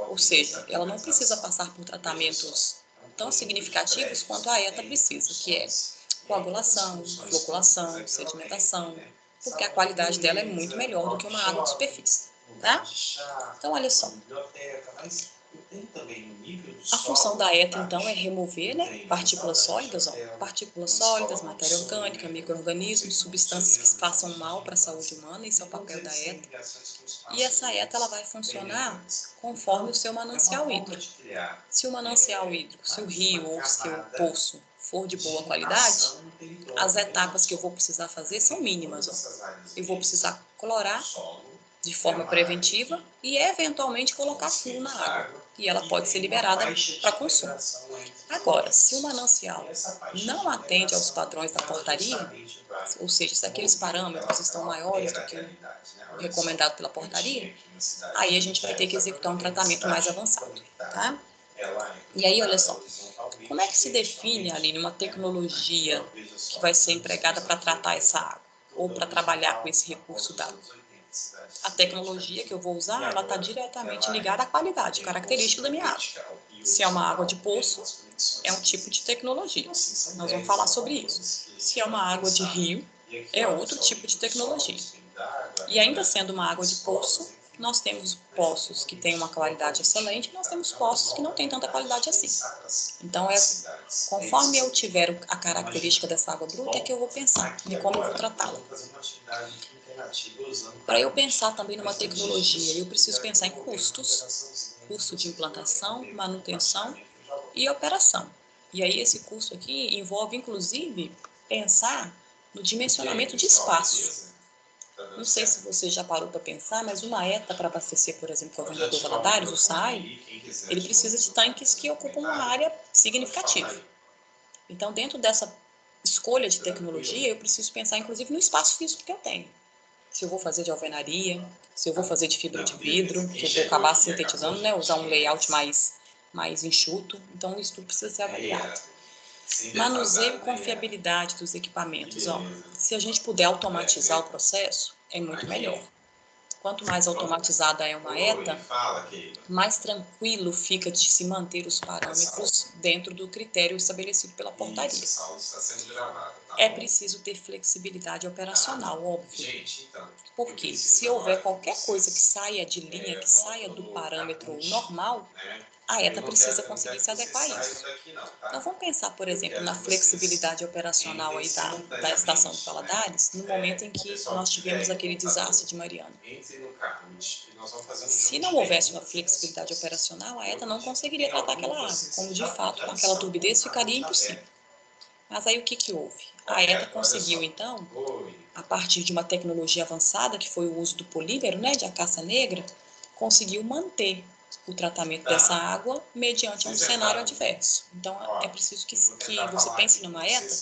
Ou seja, ela não precisa passar por tratamentos tão significativos quanto a ETA precisa, que é coagulação, floculação, sedimentação, porque a qualidade dela é muito melhor do que uma água de superfície, tá? Então, olha só. A função da ETA, então, é remover, né, partículas sólidas, ó, partículas sólidas, matéria orgânica, micro-organismos, substâncias que façam mal para a saúde humana, esse é o papel da ETA. E essa ETA ela vai funcionar conforme o seu manancial hídrico. Se o manancial hídrico, se o rio ou se o poço for de boa qualidade, as etapas que eu vou precisar fazer são mínimas. Ó. Eu vou precisar clorar de forma preventiva e, eventualmente, colocar flúor na água. E ela pode ser liberada para consumo. Agora, se o manancial não atende aos padrões da portaria, ou seja, se aqueles parâmetros estão maiores do que o recomendado pela portaria, aí a gente vai ter que executar um tratamento mais avançado, tá? E aí, olha só, como é que se define, Aline, uma tecnologia que vai ser empregada para tratar essa água, ou para trabalhar com esse recurso d'água? A tecnologia que eu vou usar, ela está diretamente ligada à qualidade, característica da minha água. Se é uma água de poço, é um tipo de tecnologia. Nós vamos falar sobre isso. Se é uma água de rio, é outro tipo de tecnologia. E ainda sendo uma água de poço, nós temos poços que têm uma qualidade excelente e nós temos poços que não têm tanta qualidade assim. Então, conforme eu tiver a característica dessa água bruta, é que eu vou pensar em como eu vou tratá-la. Para eu pensar também numa tecnologia, eu preciso pensar em custos, custo de implantação, manutenção e operação. E aí esse custo aqui envolve, inclusive, pensar no dimensionamento de espaço. Não sei se você já parou para pensar, mas uma ETA para abastecer, por exemplo, o Governador Valadares, o SAI, ele precisa de tanques que ocupam uma área significativa. Então, dentro dessa escolha de tecnologia, eu preciso pensar, inclusive, no espaço físico que eu tenho. Se eu vou fazer de alvenaria, se eu vou fazer de fibra de vidro, que eu vou acabar sintetizando, né, usar um layout mais enxuto. Então, isso tudo precisa ser avaliado. Manuseio e confiabilidade dos equipamentos. Ó, se a gente puder automatizar o processo, é muito melhor. Quanto mais automatizada é uma ETA, mais tranquilo fica de se manter os parâmetros dentro do critério estabelecido pela portaria. É preciso ter flexibilidade operacional, óbvio. Porque se houver qualquer coisa que saia de linha, que saia do parâmetro normal, a ETA precisa conseguir se adequar a isso. Então, vamos pensar, por exemplo, na flexibilidade operacional aí da estação de Valadares, no momento em que nós tivemos aquele desastre de Mariana. Se não houvesse uma flexibilidade operacional, a ETA não conseguiria tratar aquela água, como de fato, com aquela turbidez, ficaria impossível. Mas aí o que houve? A ETA conseguiu, então, a partir de uma tecnologia avançada, que foi o uso do polímero, né, de acaça negra, conseguiu manter o tratamento dessa água mediante um cenário adverso. Então, é preciso que você pense numa ETA,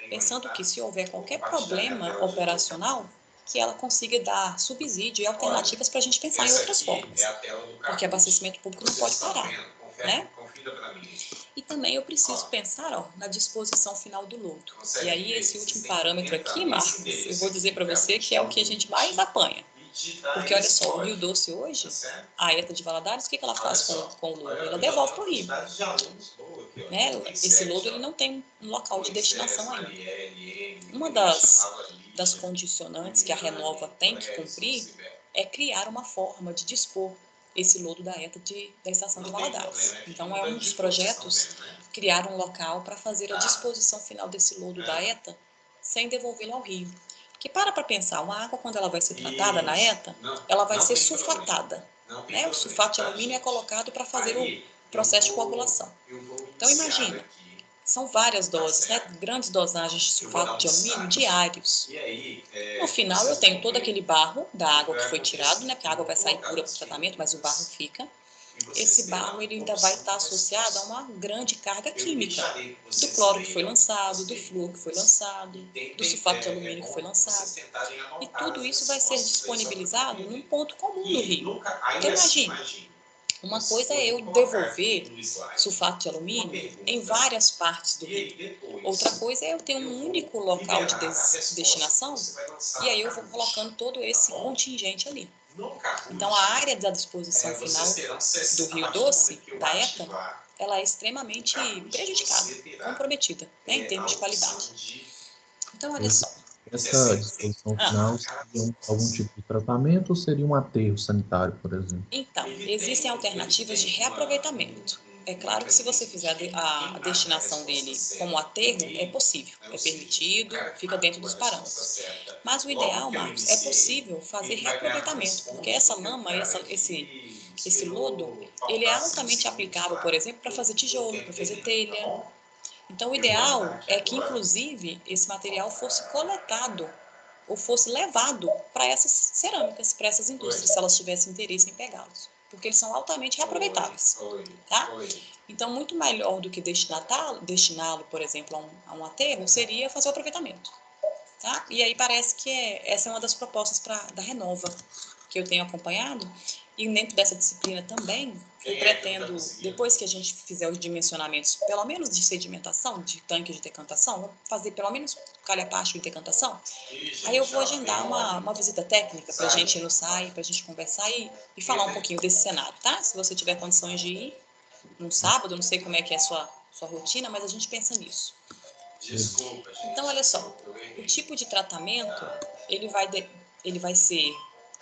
pensando que se houver qualquer problema operacional, que ela consiga dar subsídio e alternativas para a gente pensar em outras formas. Porque abastecimento público não pode parar, né? E também eu preciso pensar na disposição final do lodo. E aí, esse último parâmetro aqui, Marcos, eu vou dizer para você que é o que a gente mais apanha. Porque, olha só, o Rio Doce hoje, a ETA de Valadares, o que ela faz com o lodo? Ela devolve para o rio. Né? Esse lodo ele não tem um local de destinação ainda. Uma das condicionantes que a Renova tem que cumprir é criar uma forma de dispor esse lodo da ETA da estação de Valadares. Então, é um dos projetos criar um local para fazer a disposição final desse lodo da ETA sem devolvê-lo ao rio. Porque para pensar, uma água quando ela vai ser tratada na ETA, ela vai ser sulfatada. Né? O sulfato de alumínio é colocado para fazer o processo de coagulação. Então, imagina, são várias doses, né? Grandes dosagens de sulfato de alumínio diários. No final, eu tenho todo aquele barro da água que foi tirado, né? Porque a água vai sair pura para o tratamento, mas o barro fica. Esse barro ele ainda vai estar associado a uma grande carga química do cloro que foi lançado, do flúor que foi lançado, do sulfato de alumínio que foi lançado. E tudo isso vai ser disponibilizado num ponto comum do rio. Então, imagina, uma coisa é eu devolver sulfato de alumínio em várias partes do rio. Outra coisa é eu ter um único local de destinação e aí eu vou colocando todo esse contingente ali. Então, a área da disposição final do Rio Doce, da ETA, ela é extremamente prejudicada, comprometida, né, em termos de qualidade. Então, olha só. Essa disposição final seria algum tipo de tratamento ou seria um aterro sanitário, por exemplo? Então, existem alternativas de reaproveitamento. É claro que se você fizer a destinação dele como aterro, é possível, é permitido, fica dentro dos parâmetros. Mas o ideal, Marcos, é possível fazer reaproveitamento, porque essa lama, esse lodo, ele é altamente aplicável, por exemplo, para fazer tijolo, para fazer telha. Então, o ideal é que, inclusive, esse material fosse coletado ou fosse levado para essas cerâmicas, para essas indústrias, se elas tivessem interesse em pegá-los, porque eles são altamente reaproveitáveis, tá? Então, muito melhor do que destiná-lo, por exemplo, a um aterro, seria fazer o aproveitamento, tá? E aí parece que essa é uma das propostas da Renova, que eu tenho acompanhado, e dentro dessa disciplina também, eu pretendo, depois que a gente fizer os dimensionamentos, pelo menos de sedimentação, de tanque de decantação, vou fazer pelo menos calha-pasto de decantação, aí eu vou agendar uma visita técnica para a gente ir no SAI, para a gente conversar e falar um pouquinho desse cenário, tá? Se você tiver condições de ir num sábado, não sei como é que é a sua rotina, mas a gente pensa nisso. Então, olha só, o tipo de tratamento, ele vai ser,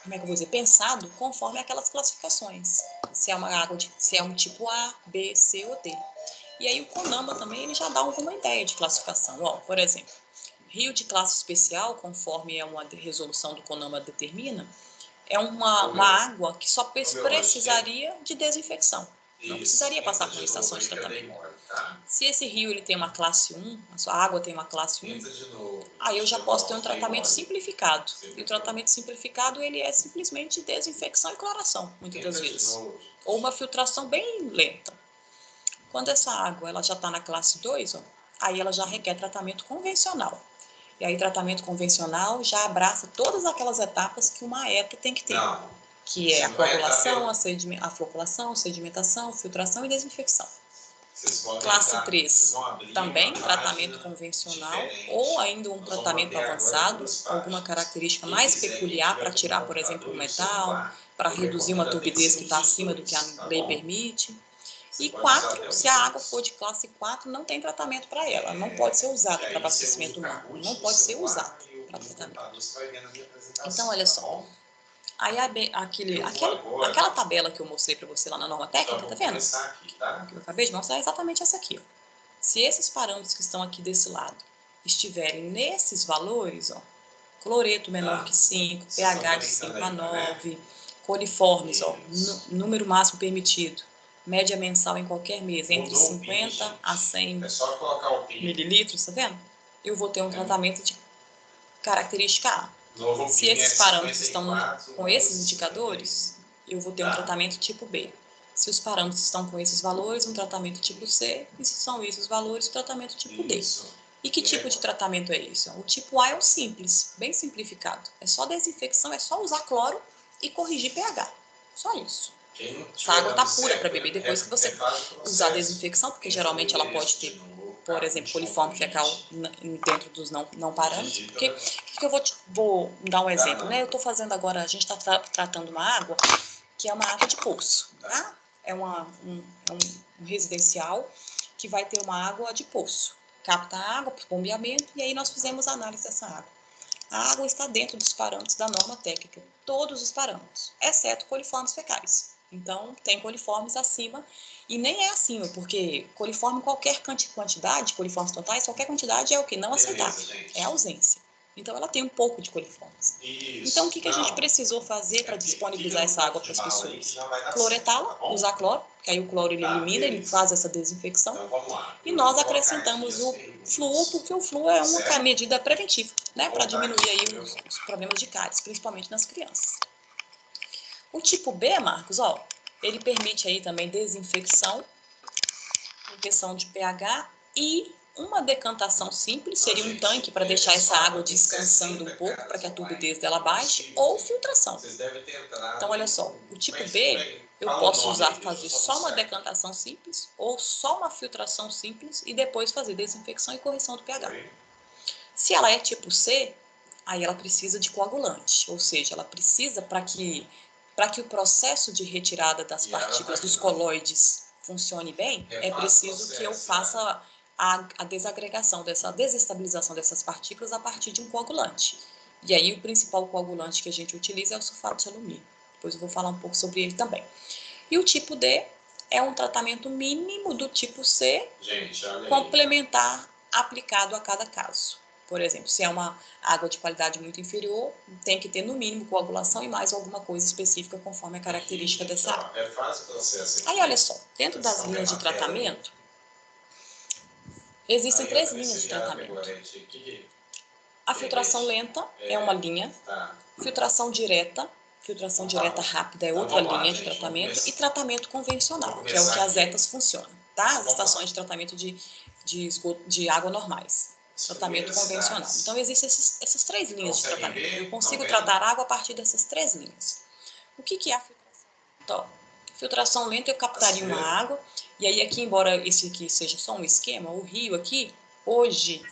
como é que eu vou dizer, pensado conforme aquelas classificações. Se é uma água, se é um tipo A, B, C ou D. E aí o CONAMA também, ele já dá alguma ideia de classificação. Ó, por exemplo, rio de classe especial, conforme é uma resolução do CONAMA determina, é uma água que só precisaria de desinfecção. Não precisaria passar por uma estação de tratamento. Se esse rio ele tem uma classe 1, a sua água tem uma classe 1, aí eu já posso ter um tratamento simplificado. E o tratamento simplificado ele é simplesmente desinfecção e cloração, muitas das vezes. Ou uma filtração bem lenta. Quando essa água ela já está na classe 2, ó, aí ela já requer tratamento convencional. E aí tratamento convencional já abraça todas aquelas etapas que uma ETA tem que ter. Que é a coagulação, a floculação, sedimentação, filtração e desinfecção. Classe 3, também tratamento convencional ou ainda um tratamento avançado, alguma característica mais peculiar para tirar, por exemplo, o metal, para reduzir uma turbidez que está acima do que a lei permite. E 4, se a água for de classe 4, não tem tratamento para ela, não pode ser usada para abastecimento humano, não pode ser usada para tratamento. Então, olha só. Aí aquela tabela que eu mostrei para você lá na norma técnica, tá vendo? Que eu acabei de mostrar é exatamente essa aqui. Ó. Se esses parâmetros que estão aqui desse lado estiverem nesses valores, ó, cloreto menor que 5, pH de 5 a 9, coliformes, ó, número máximo permitido, média mensal em qualquer mês, entre 50 a 100 mililitros, tá vendo? Eu vou ter um tratamento de característica A. Se esses parâmetros estão com esses indicadores, eu vou ter um tratamento tipo B. Se os parâmetros estão com esses valores, um tratamento tipo C, e se são esses valores, o tratamento tipo D. E que tipo de tratamento é esse? O tipo A é o simples, bem simplificado. É só desinfecção, é só usar cloro e corrigir pH. Só isso. Essa água está pura para beber depois que você usar a desinfecção, porque geralmente ela pode ter, por exemplo, coliforme fecal dentro dos não parâmetros. Porque eu vou dar um exemplo, né? Eu estou fazendo agora, a gente está tratando uma água que é uma água de poço, tá? É um residencial que vai ter uma água de poço. Capta a água para o bombeamento e aí nós fizemos a análise dessa água. A água está dentro dos parâmetros da norma técnica, todos os parâmetros, exceto coliformes fecais. Então, tem coliformes acima, e nem é assim, porque coliforme, qualquer quantidade, coliformes totais, qualquer quantidade é o que? Não aceitável, é ausência. Então, ela tem um pouco de coliformes. Então, o que a gente precisou fazer para disponibilizar essa água para as pessoas? Cloretá-la, usar cloro, que aí o cloro ele elimina, ele faz essa desinfecção. E nós acrescentamos o flúor, porque o flúor é uma medida preventiva, né, para diminuir aí os problemas de cáries, principalmente nas crianças. O tipo B, Marcos, ó, ele permite aí também desinfecção, correção de pH e uma decantação simples, seria um tanque para deixar essa água descansando um pouco, para que a turbidez dela baixe, ou filtração. Então, olha só, o tipo B, eu posso fazer só uma decantação simples, ou só uma filtração simples, e depois fazer desinfecção e correção do pH. Se ela é tipo C, aí ela precisa de coagulante, ou seja, ela precisa para que o processo de retirada das partículas dos coloides funcione bem, é preciso que eu faça a desagregação, a desestabilização dessas partículas a partir de um coagulante. E aí o principal coagulante que a gente utiliza é o sulfato de alumínio. Depois eu vou falar um pouco sobre ele também. E o tipo D é um tratamento mínimo do tipo C, complementar aplicado a cada caso. Por exemplo, se é uma água de qualidade muito inferior, tem que ter no mínimo coagulação e mais alguma coisa específica conforme a característica dessa água. Aí, olha só, dentro das linhas de tratamento, existem 3 linhas de tratamento. A filtração lenta é uma linha, filtração direta rápida é outra linha de tratamento e tratamento convencional, que é o que as ETAs funcionam, tá? As estações de tratamento de água normais. Tratamento convencional. Então, existem essas 3 linhas de tratamento. Eu consigo tratar água a partir dessas 3 linhas. O que é a filtração? Então, filtração lenta, eu captaria uma água, e aí aqui, embora esse aqui seja só um esquema, o rio aqui, hoje,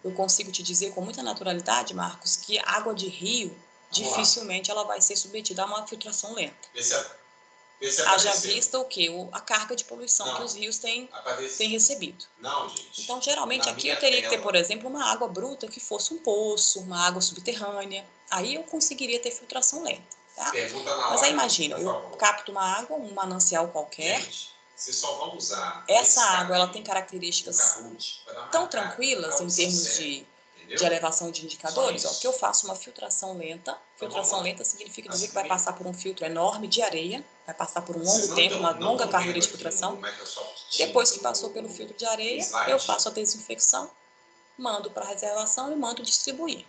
eu consigo te dizer com muita naturalidade, Marcos, que a água de rio, dificilmente ela vai ser submetida a uma filtração lenta. Haja vista o quê? A carga de poluição que os rios têm recebido. Então, geralmente, aqui eu teria que ter, por exemplo, uma água bruta que fosse um poço, uma água subterrânea. Aí eu conseguiria ter filtração lenta. Tá? Mas aí imagina, eu capto uma água, um manancial qualquer. Essa água ela tem características tão tranquilas em termos de elevação de indicadores, ó, que eu faço uma filtração lenta. Filtração lenta significa dizer que vai passar por um filtro enorme de areia, vai passar por um longo tempo, uma longa carreira de filtração. Depois que passou pelo filtro de areia, eu faço a desinfecção, mando para reservação e mando distribuir.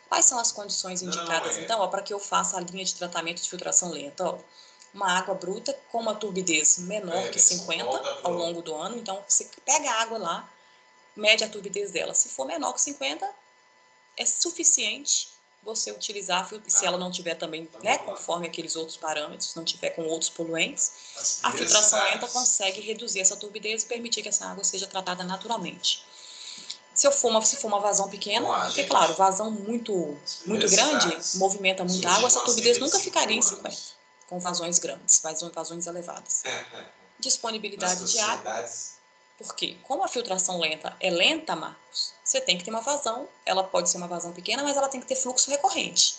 Quais são as condições indicadas, então, para que eu faça a linha de tratamento de filtração lenta? Ó, uma água bruta com uma turbidez menor que 50 ao longo do ano. Então, você pega a água lá, mede a turbidez dela. Se for menor que 50, é suficiente você utilizar, se ela não tiver também, né, conforme aqueles outros parâmetros, não tiver com outros poluentes, a filtração lenta consegue reduzir essa turbidez e permitir que essa água seja tratada naturalmente. Se for uma vazão pequena, porque, claro, vazão muito grande, movimenta muita água, essa turbidez nunca ficaria em 50, com vazões grandes, vazões elevadas. Disponibilidade de água. Porque, como a filtração lenta é lenta, Marcos, você tem que ter uma vazão, ela pode ser uma vazão pequena, mas ela tem que ter fluxo recorrente,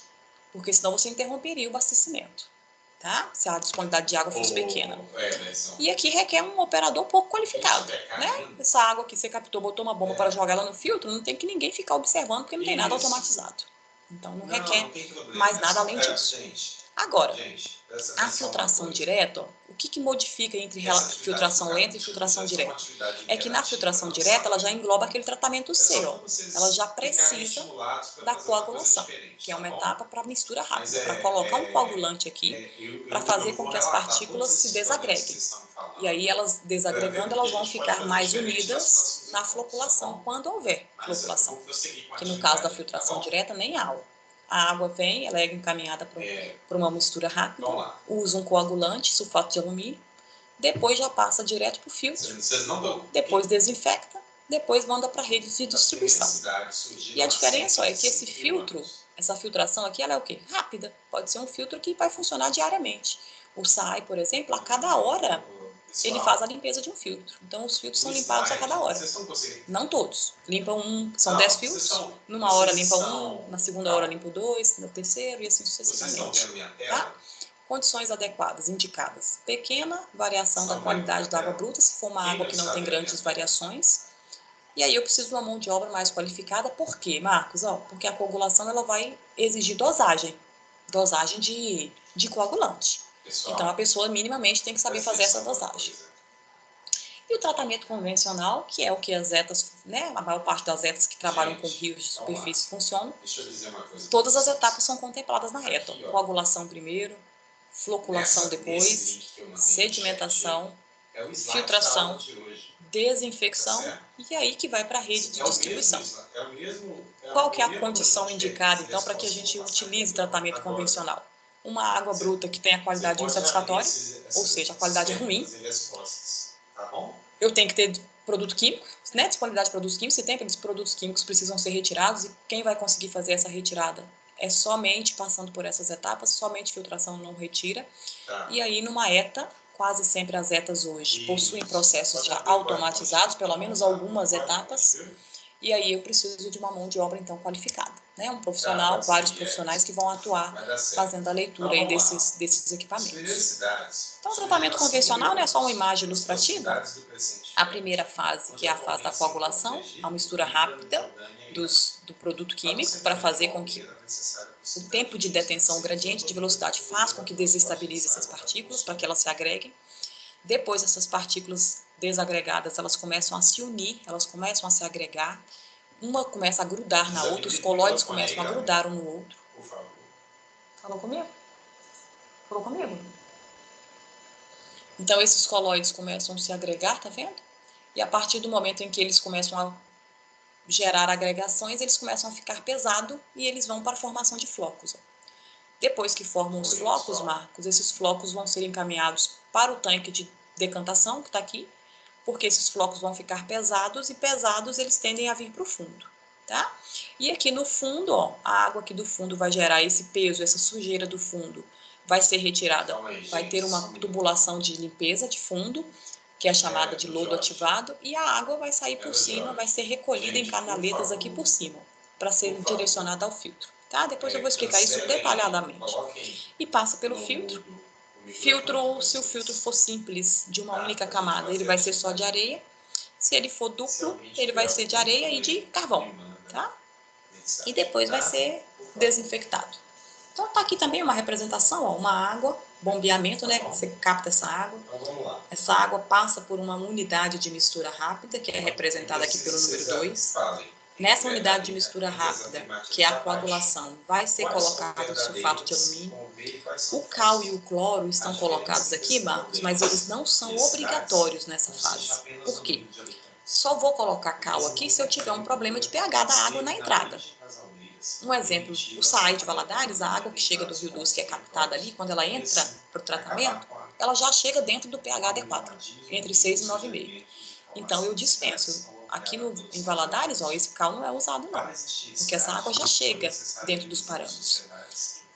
porque senão você interromperia o abastecimento, tá? Se a disponibilidade de água fosse pequena. E aqui requer um operador pouco qualificado, né? Essa água que você captou, botou uma bomba para jogar ela no filtro, não tem que ninguém ficar observando, porque não tem nada automatizado. Então, não requer mais nada além disso. Agora, a filtração direta, ó, o que modifica entre filtração lenta e filtração direta? É que na filtração direta ela já engloba aquele tratamento C, ó. Ela já precisa da coagulação, que é uma etapa para mistura rápida, para colocar um coagulante aqui, para fazer com que as partículas se desagreguem. E aí, elas desagregando, elas vão ficar mais unidas na floculação, quando houver floculação. Que no caso da filtração direta, nem há. A água vem, ela é encaminhada para uma mistura rápida, usa um coagulante, sulfato de alumínio, depois já passa direto para o filtro, depois desinfecta, depois manda para a rede de distribuição. E a diferença é que esse filtro, essa filtração aqui, ela é o quê? Rápida. Pode ser um filtro que vai funcionar diariamente. O SAI, por exemplo, a cada hora ele faz a limpeza de um filtro. Então, os filtros são limpados a cada hora. Não todos. Limpa um, são 10 filtros, numa hora limpa um, na segunda hora limpa 2, no terceiro e assim sucessivamente. Tá? Condições adequadas, indicadas. Pequena variação da qualidade da água bruta, se for uma água que não tem grandes variações. E aí eu preciso de uma mão de obra mais qualificada. Por quê, Marcos? Porque a coagulação ela vai exigir dosagem de coagulante. Então, a pessoa minimamente tem que saber fazer essa dosagem. E o tratamento convencional, que é o que as ETAs, né, a maior parte das ETAs que trabalham com rios de superfície funcionam, todas as etapas são contempladas na ETA. Coagulação primeiro, floculação depois, sedimentação, filtração, desinfecção e aí que vai para a rede de distribuição. Qual que é a condição indicada, então, para que a gente utilize tratamento convencional? Uma água bruta que tenha qualidade insatisfatória, ou seja, a qualidade é ruim. Eu tenho que ter produto químico, né? Disponibilidade de produtos químicos. Se tem aqueles produtos químicos precisam ser retirados, e quem vai conseguir fazer essa retirada é somente passando por essas etapas, somente filtração não retira. E aí, numa ETA, quase sempre as ETAs hoje possuem processos já automatizados, pelo menos algumas etapas. E aí eu preciso de uma mão de obra, então, qualificada, né? Um profissional, vários profissionais que vão atuar fazendo a leitura aí desses equipamentos. Então, o tratamento convencional não é só uma imagem ilustrativa. A primeira fase, que é a fase da coagulação, a mistura rápida do produto químico, para fazer com que o tempo de detenção, o gradiente de velocidade, faça com que desestabilize essas partículas, para que elas se agreguem. Depois, essas partículas desagregadas, elas começam a se unir, elas começam a se agregar, uma começa a grudar na outra, os colóides começam a grudar um no outro. Falou comigo? Falou comigo? Então, esses colóides começam a se agregar, tá vendo? E a partir do momento em que eles começam a gerar agregações, eles começam a ficar pesados e eles vão para a formação de flocos. Depois que formam os flocos, Marcos, esses flocos vão ser encaminhados para o tanque de decantação, que está aqui, porque esses flocos vão ficar pesados, e pesados eles tendem a vir para o fundo, tá? E aqui no fundo, ó, a água aqui do fundo vai gerar esse peso, essa sujeira do fundo, vai ser retirada, vai ter uma tubulação de limpeza de fundo, que é chamada de lodo ativado, e a água vai sair por cima, vai ser recolhida em canaletas aqui por cima, para ser direcionada ao filtro, tá? Depois eu vou explicar isso detalhadamente. E passa pelo filtro. Filtro, se o filtro for simples, de uma única camada, ele vai ser só de areia. Se ele for duplo, ele vai ser de areia e de carvão, tá? E depois vai ser desinfectado. Então tá aqui também uma representação, ó, uma água, bombeamento, né? Você capta essa água. Essa água passa por uma unidade de mistura rápida, que é representada aqui pelo número 2. Nessa unidade de mistura rápida, que é a coagulação, vai ser colocado o sulfato de alumínio. O cal e o cloro estão colocados aqui, Marcos, mas eles não são obrigatórios nessa fase. Por quê? Só vou colocar cal aqui se eu tiver um problema de pH da água na entrada. Um exemplo, o SAI de Valadares, a água que chega do Rio Doce, que é captada ali, quando ela entra para o tratamento, ela já chega dentro do pH adequado, entre 6 e 9,5. Então, eu dispenso. Aqui em Valadares, ó, esse cal não é usado não, porque essa água já chega dentro dos parâmetros.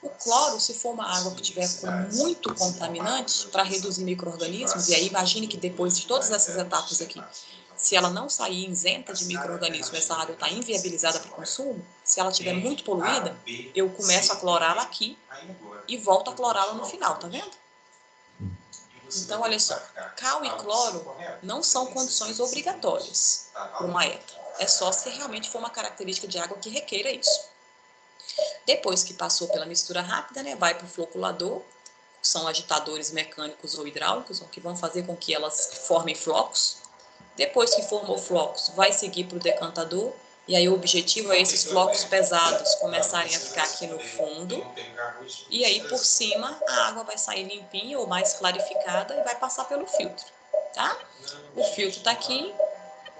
O cloro, se for uma água que tiver com muito contaminante, para reduzir micro-organismos, e aí imagine que depois de todas essas etapas aqui, se ela não sair isenta de micro-organismos, essa água está inviabilizada para o consumo, se ela estiver muito poluída, eu começo a clorá-la aqui e volto a clorá-la no final, tá vendo? Então, olha só, cal e cloro não são condições obrigatórias para uma ETA. É só se realmente for uma característica de água que requeira isso. Depois que passou pela mistura rápida, né, vai para o floculador, são agitadores mecânicos ou hidráulicos, que vão fazer com que elas formem flocos. Depois que formou flocos, vai seguir para o decantador, e aí o objetivo é esses flocos pesados começarem a ficar aqui no fundo, e aí por cima a água vai sair limpinha ou mais clarificada e vai passar pelo filtro, tá? O filtro está aqui,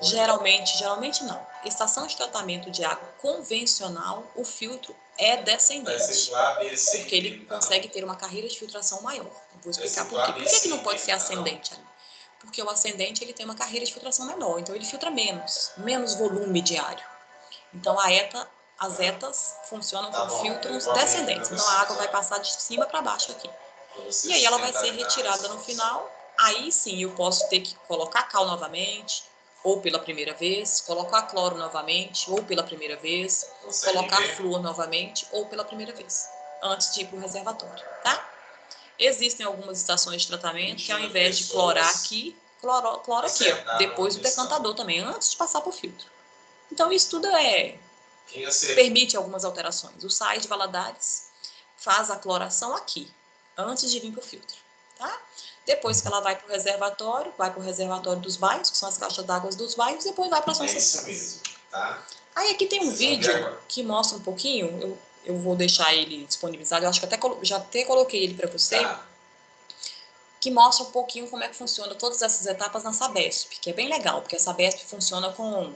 geralmente não. Estação de tratamento de água convencional, o filtro é descendente, porque ele consegue ter uma carreira de filtração maior. Eu vou explicar por quê. Por que não pode ser ascendente ali? Porque o ascendente ele tem uma carreira de filtração menor, então ele filtra menos volume diário. Então as etas funcionam como filtros descendentes, então a água vai passar de cima para baixo aqui. E aí ela vai ser retirada no final, aí sim eu posso ter que colocar cal novamente, ou pela primeira vez, colocar cloro novamente, ou pela primeira vez, colocar flúor novamente, ou pela primeira vez, antes de ir para o reservatório, tá? Existem algumas estações de tratamento que ao invés de clorar aqui, clora aqui, ó, depois do decantador também, antes de passar para o filtro. Então isso tudo permite algumas alterações. O SAI de Valadares faz a cloração aqui, antes de vir para o filtro, tá? Depois que ela vai para o reservatório dos bairros, que são as caixas d'água dos bairros, depois vai para a São Cecília. Tá? Aí aqui tem um vídeo que mostra um pouquinho, eu vou deixar ele disponibilizado, eu acho que já até coloquei ele para você, que mostra um pouquinho como é que funciona todas essas etapas na Sabesp, que é bem legal, porque a Sabesp funciona com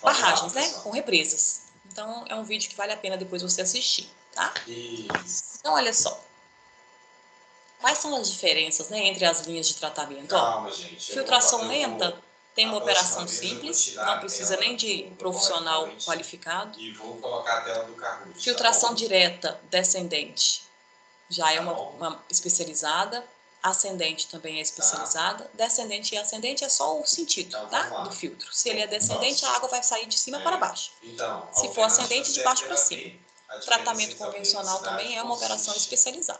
barragens, né? Com represas. Então, é um vídeo que vale a pena depois você assistir, tá? Então, olha só. Quais são as diferenças, né, entre as linhas de tratamento? Calma, gente. Filtração lenta tem uma operação simples, não precisa nem de profissional qualificado. E vou colocar a tela do Kahoot. Filtração direta descendente já é uma especializada. Ascendente também é especializada. Descendente e ascendente é só o sentido, tá? Do filtro. Se ele é descendente, a água vai sair de cima para baixo. Se for ascendente, de baixo para cima. Tratamento convencional também é uma operação especializada.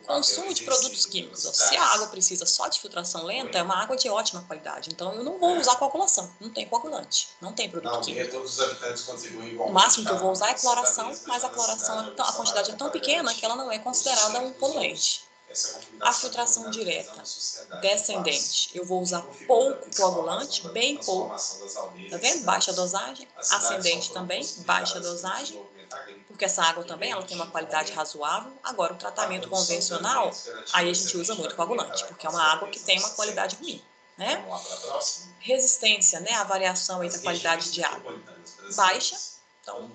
Consumo de produtos químicos. Se a água precisa só de filtração lenta, é uma água de ótima qualidade. Então, eu não vou usar coagulação. Não tem coagulante. Não tem produto químico. O máximo que eu vou usar é cloração, mas a cloração, a quantidade é tão pequena que ela não é considerada um poluente. A filtração direta descendente, eu vou usar pouco coagulante, bem pouco. Tá vendo? Baixa dosagem. Ascendente também, baixa dosagem. Porque essa água também ela tem uma qualidade razoável. Agora, o tratamento convencional, aí a gente usa muito coagulante, porque é uma água que tem uma qualidade ruim, né? Resistência, né? A variação aí da qualidade de água. Baixa. Então,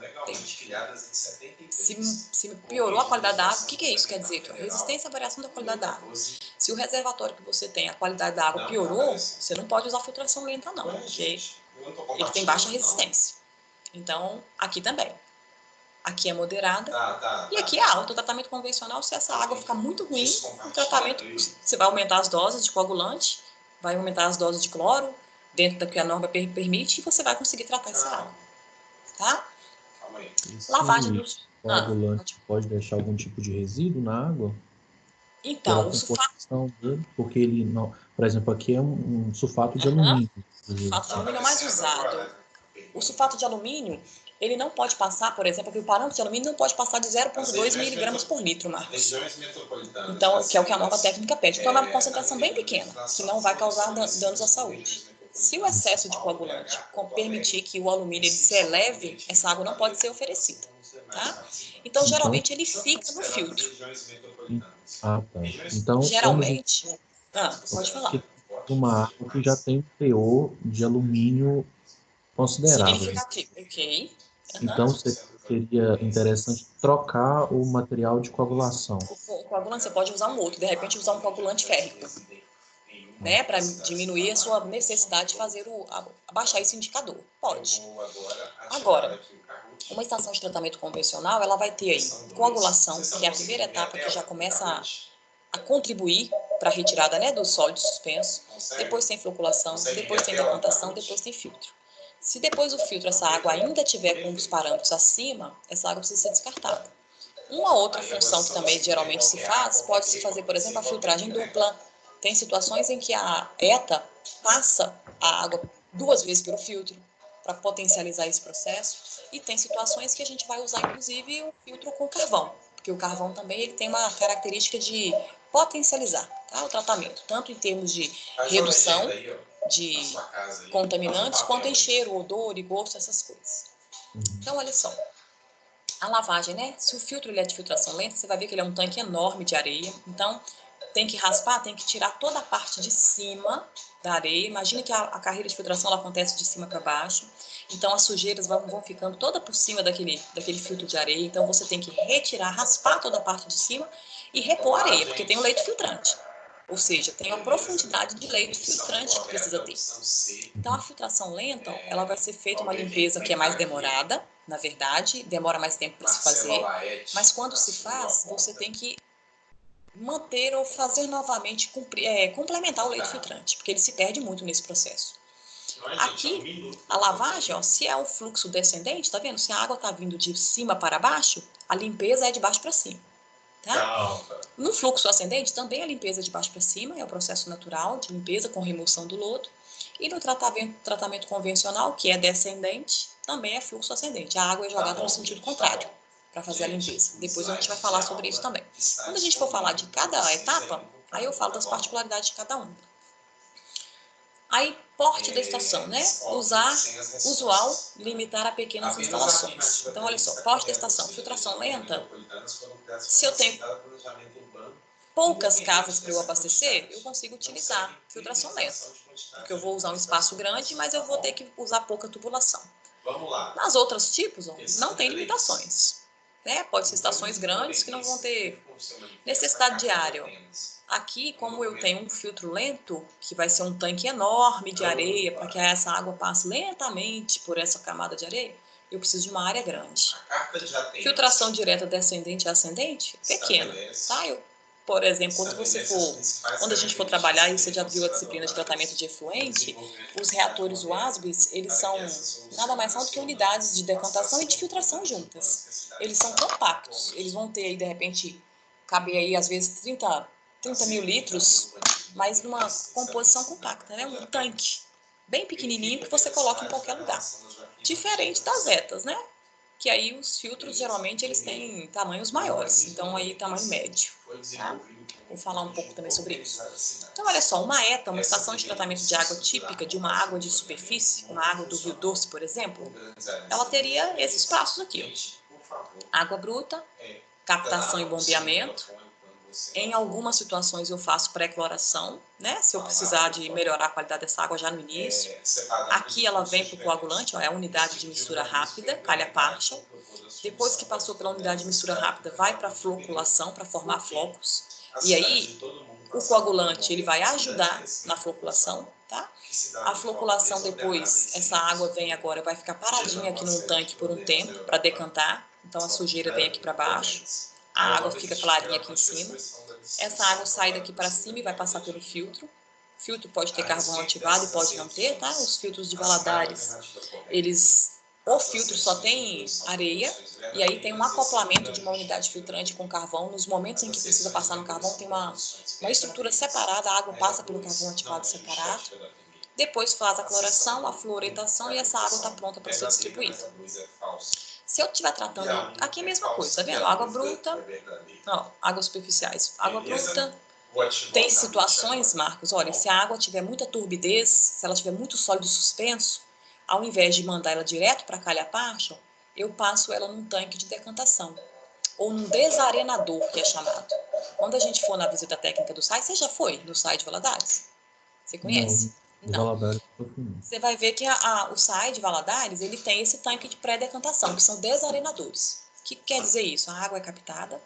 se piorou a qualidade da água, o que é isso? Quer dizer que a resistência à variação da qualidade da água. Se o reservatório que você tem, a qualidade da água piorou, você não pode usar filtração lenta não, porque ele tem baixa resistência. Então, aqui também. Aqui é moderada e aqui é alta. O tratamento convencional, se essa água ficar muito ruim, o tratamento, você vai aumentar as doses de coagulante, vai aumentar as doses de cloro, dentro do que a norma permite, e você vai conseguir tratar essa água. Tá? Lavagem dos... coagulante pode deixar algum tipo de resíduo na água? Então, o sulfato... dele, porque ele não... Por exemplo, aqui é um sulfato de alumínio. O sulfato de alumínio é mais usado. O sulfato de alumínio, ele não pode passar, por exemplo, o parâmetro de alumínio não pode passar de 0,2 miligramas por litro, Marcos. Então, que é o que a nova técnica pede. Então, é uma concentração bem pequena, que não vai causar danos à saúde. Se o excesso de coagulante permitir que o alumínio ele se eleve, essa água não pode ser oferecida. Tá? Então, geralmente, ele fica no filtro. Tá. Então, geralmente. Pode falar. Uma água que já tem um teor de alumínio considerável. Significativo, ok. Então, seria interessante trocar o material de coagulação. O coagulante, você pode usar um outro, de repente usar um coagulante férrico, né, para diminuir a sua necessidade de fazer abaixar esse indicador. Pode. Agora, uma estação de tratamento convencional, ela vai ter aí coagulação, que é a primeira etapa que já começa a contribuir para a retirada, né, do sólido suspenso. Depois tem floculação, depois tem decantação, depois tem filtro. Se depois do filtro essa água ainda tiver com os parâmetros acima, essa água precisa ser descartada. Uma outra função que também geralmente se faz, pode-se fazer, por exemplo, a filtragem dupla. Tem situações em que a ETA passa a água 2 vezes pelo filtro. para potencializar esse processo. E tem situações que a gente vai usar, inclusive, o filtro com carvão, porque o carvão também ele tem uma característica de potencializar, tá, o tratamento, tanto em termos de redução de contaminantes, quanto em cheiro, odor e gosto, essas coisas. Então, olha só, a lavagem, né? Se o filtro ele é de filtração lenta, você vai ver que ele é um tanque enorme de areia, então tem que raspar, tem que tirar toda a parte de cima da areia. Imagina que a carreira de filtração ela acontece de cima para baixo, então as sujeiras vão ficando toda por cima daquele filtro de areia, então você tem que retirar, raspar toda a parte de cima e repor a areia, porque tem o leito filtrante. Ou seja, tem a profundidade de leito filtrante que precisa ter. Então, a filtração lenta, ela vai ser feita uma limpeza que é mais demorada, na verdade, demora mais tempo para se fazer, mas quando se faz, você tem que manter ou fazer novamente, complementar o leito filtrante, porque ele se perde muito nesse processo. Aqui, a lavagem, ó, se é o fluxo descendente, tá vendo? Se a água está vindo de cima para baixo, a limpeza é de baixo para cima. Tá? No fluxo ascendente, também a limpeza de baixo para cima, é o processo natural de limpeza com remoção do lodo. E no tratamento convencional, que é descendente, também é fluxo ascendente. A água é jogada no sentido contrário para fazer a limpeza. Depois a gente vai falar sobre isso também. Quando a gente for falar de cada etapa, aí eu falo das particularidades de cada uma. Aí, porte da estação, né? Usual, limitar a pequenas instalações. Então, olha só, porte da estação, filtração lenta. Se eu tenho poucas casas para eu abastecer, eu consigo utilizar filtração lenta, porque eu vou usar um espaço grande, mas eu vou ter que usar pouca tubulação. Nas outros tipos, ó, não tem limitações, né? Pode ser estações grandes que não vão ter necessidade diária. Aqui, como eu tenho um filtro lento, que vai ser um tanque enorme de areia, para que essa água passe lentamente por essa camada de areia, eu preciso de uma área grande. Filtração direta descendente a ascendente, pequena, tá? Por exemplo, quando a gente for trabalhar, e você já viu a disciplina de tratamento de efluente, os reatores WASBs, eles são nada mais são do que unidades de decantação e de filtração juntas. Eles são compactos, eles vão ter aí, de repente, caber aí, às vezes, 30 mil litros, mas numa composição compacta, né? Um tanque bem pequenininho que você coloca em qualquer lugar. Diferente das ETAs, né? Que aí os filtros, geralmente, eles têm tamanhos maiores. Então, aí, tamanho médio. Tá? Vou falar um pouco também sobre isso. Então, olha só, uma ETA, uma estação de tratamento de água típica de uma água de superfície, uma água do Rio Doce, por exemplo, ela teria esses passos aqui. Ó. Água bruta, captação e bombeamento. Em algumas situações eu faço pré-cloração, né? Se eu precisar de melhorar a qualidade dessa água já no início. Aqui ela vem para o coagulante, ó, é a unidade de mistura rápida, calha partial. Depois que passou pela unidade de mistura rápida, vai para a floculação, para formar flocos. E aí, o coagulante ele vai ajudar na floculação, tá? A floculação depois, essa água vem agora, vai ficar paradinha aqui num tanque por um tempo, para decantar. Então a sujeira vem aqui para baixo. A água fica clarinha aqui em cima. Essa água sai daqui para cima e vai passar pelo filtro. O filtro pode ter carvão ativado e pode não ter, tá? Os filtros de Valadares, o filtro só tem areia, e aí tem um acoplamento de uma unidade filtrante com carvão. Nos momentos em que precisa passar no carvão, tem uma estrutura separada, a água passa pelo carvão ativado separado. Depois faz a cloração, a fluoretação e essa água está pronta para ser distribuída. Se eu estiver tratando, aqui é a mesma coisa, tá vendo? Água bruta, ó, águas superficiais. Água bruta, tem situações, Marcos, olha, se a água tiver muita turbidez, se ela tiver muito sólido suspenso, ao invés de mandar ela direto para a calha partial, eu passo ela num tanque de decantação, ou num desarenador, que é chamado. Quando a gente for na visita técnica do SAI, você já foi no SAI de Valadares? Você conhece? Não. Você vai ver que o SAI de Valadares, ele tem esse tanque de pré-decantação, que são desarenadores. O que quer dizer isso? A água é captada,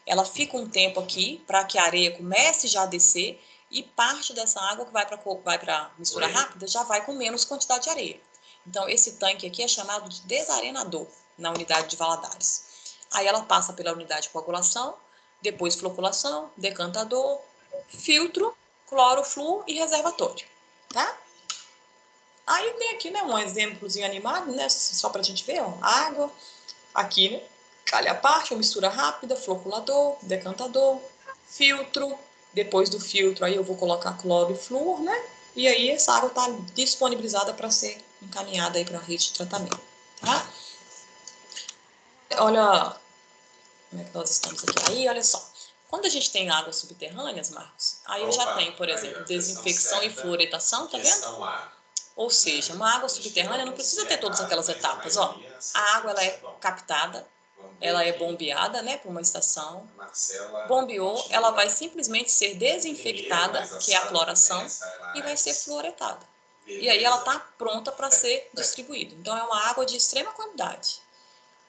ela fica um tempo aqui para que a areia comece já a descer e parte dessa água que vai para a mistura rápida já vai com menos quantidade de areia. Então, esse tanque aqui é chamado de desarenador na unidade de Valadares. Aí ela passa pela unidade de coagulação, depois floculação, decantador, filtro, cloro, flúor e reservatório. Tá? Aí tem aqui, né, um exemplozinho animado, né, só para a gente ver, ó, água, aqui, né, calha partial, mistura rápida, floculador, decantador, filtro, depois do filtro aí eu vou colocar cloro e flúor, né, e aí essa água está disponibilizada para ser encaminhada aí para a rede de tratamento, tá? Olha como é que nós estamos aqui. Aí, olha só. Quando a gente tem águas subterrâneas, Marcos, aí eu já tenho, por exemplo, desinfecção e fluoretação, tá vendo? Ou seja, uma água subterrânea não precisa ter todas aquelas etapas, ó. A água, ela é captada, ela é bombeada, né, para uma estação. Bombeou, ela vai simplesmente ser desinfectada, que é a cloração, e vai ser fluoretada. E aí ela está pronta para ser distribuída. Então, é uma água de extrema qualidade.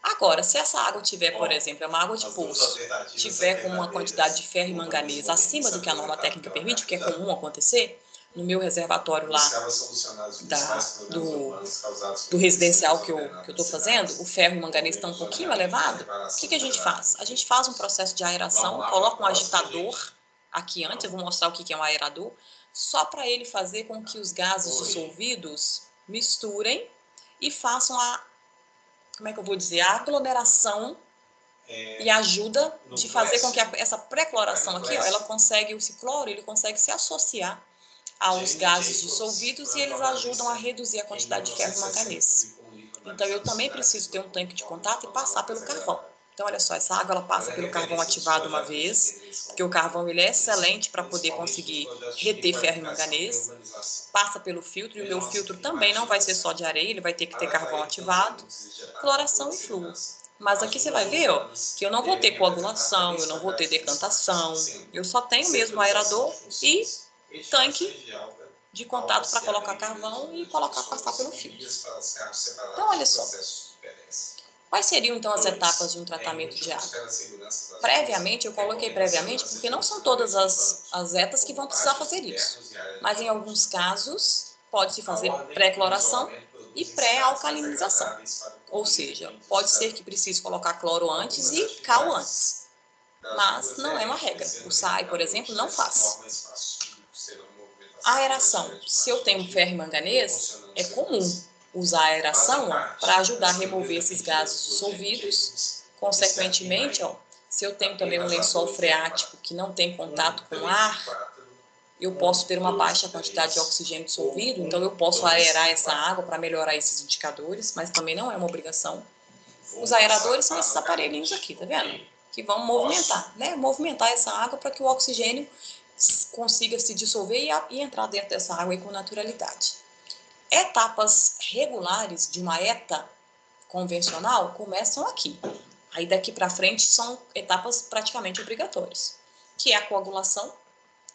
Agora, se essa água tiver, por exemplo, é uma água de poço, tiver com uma quantidade de ferro e manganês acima do que a norma técnica permite, o que é comum acontecer, no meu reservatório lá do residencial que eu estou fazendo, o ferro e manganês estão um pouquinho elevado, o que a gente faz? A gente faz um processo de aeração, coloca um agitador aqui antes, eu vou mostrar o que é um aerador, só para ele fazer com que os gases dissolvidos misturem e façam como é que eu vou dizer, a aglomeração e ajuda de fazer com que essa pré-cloração aqui, ó, ela consegue, esse cloro, ele consegue se associar aos gases dissolvidos e eles ajudam a reduzir a quantidade de ferro e manganês. Então, eu também preciso ter um tanque de contato e passar pelo carvão. Então, olha só, essa água ela passa pelo carvão ativado uma vez, porque o carvão ele é excelente para poder conseguir reter ferro e manganês, passa pelo filtro, e o meu filtro também não vai ser só de areia, ele vai ter que ter carvão ativado, cloração e flúor. Mas aqui você vai ver, ó, que eu não vou ter coagulação, eu não vou ter decantação, eu só tenho mesmo aerador e tanque de contato para colocar carvão e passar pelo filtro. Então, olha só. Quais seriam, então, as etapas de um tratamento de água? Previamente, eu coloquei previamente porque não são todas as etas que vão precisar fazer isso. Mas, em alguns casos, pode-se fazer pré-cloração e pré-alcalinização. Ou seja, pode ser que precise colocar cloro antes e cal antes. Mas não é uma regra. O SAI, por exemplo, não faz. A aeração. Se eu tenho ferro e manganês, é comum usar a aeração para ajudar a remover esses gases dissolvidos. Consequentemente, ó, se eu tenho também um lençol freático que não tem contato com ar, eu posso ter uma baixa quantidade de oxigênio dissolvido, então eu posso aerar essa água para melhorar esses indicadores, mas também não é uma obrigação. Os aeradores são esses aparelhinhos aqui, tá vendo? Que vão movimentar, né? Movimentar essa água para que o oxigênio consiga se dissolver e entrar dentro dessa água aí com naturalidade. Etapas regulares de uma ETA convencional começam aqui. Aí daqui para frente são etapas praticamente obrigatórias, que é a coagulação,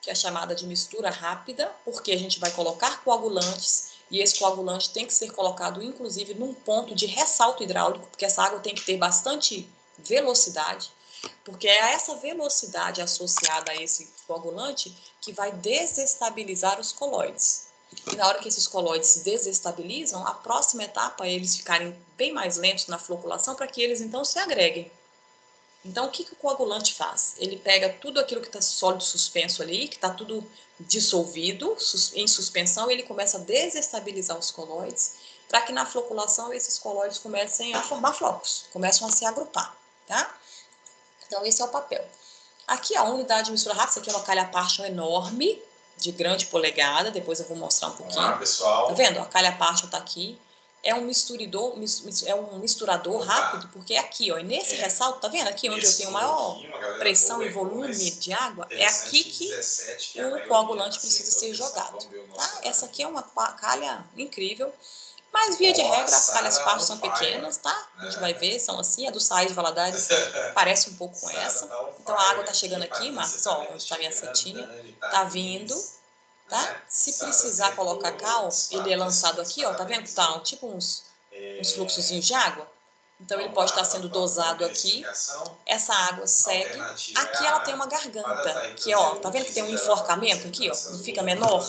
que é chamada de mistura rápida, porque a gente vai colocar coagulantes e esse coagulante tem que ser colocado inclusive num ponto de ressalto hidráulico, porque essa água tem que ter bastante velocidade, porque é essa velocidade associada a esse coagulante que vai desestabilizar os colóides. E na hora que esses colóides se desestabilizam, a próxima etapa é eles ficarem bem mais lentos na floculação para que eles então se agreguem. Então, o que o coagulante faz? Ele pega tudo aquilo que está sólido suspenso ali, que está tudo dissolvido, em suspensão, e ele começa a desestabilizar os colóides, para que na floculação esses colóides comecem a formar flocos, começam a se agrupar, tá? Então, esse é o papel. Aqui a unidade de mistura rápida, aqui é uma calha partial enorme, de grande polegada, depois eu vou mostrar um pouquinho. Olá, pessoal. Tá vendo? A calha partial está aqui. É um misturador rápido, porque é aqui, ó, nesse ressalto, tá vendo? Aqui onde eu tenho maior pressão e volume de água, é aqui que o coagulante precisa ser jogado, tá? Essa aqui é uma calha incrível, mas via de regra as calhas partes são pequenas, tá? A gente vai ver, são assim, a do SAI de Valadares parece um pouco com essa. Então a água tá chegando aqui, Marcos, ó, onde está minha setinha, tá vindo. Tá? Se precisar colocar cal, ele é lançado aqui, ó, tá vendo? Tá tipo uns fluxozinhos de água. Então ele pode estar sendo dosado aqui. Essa água segue. Aqui ela tem uma garganta, que ó, tá vendo que tem um enforcamento aqui, ó, não fica menor?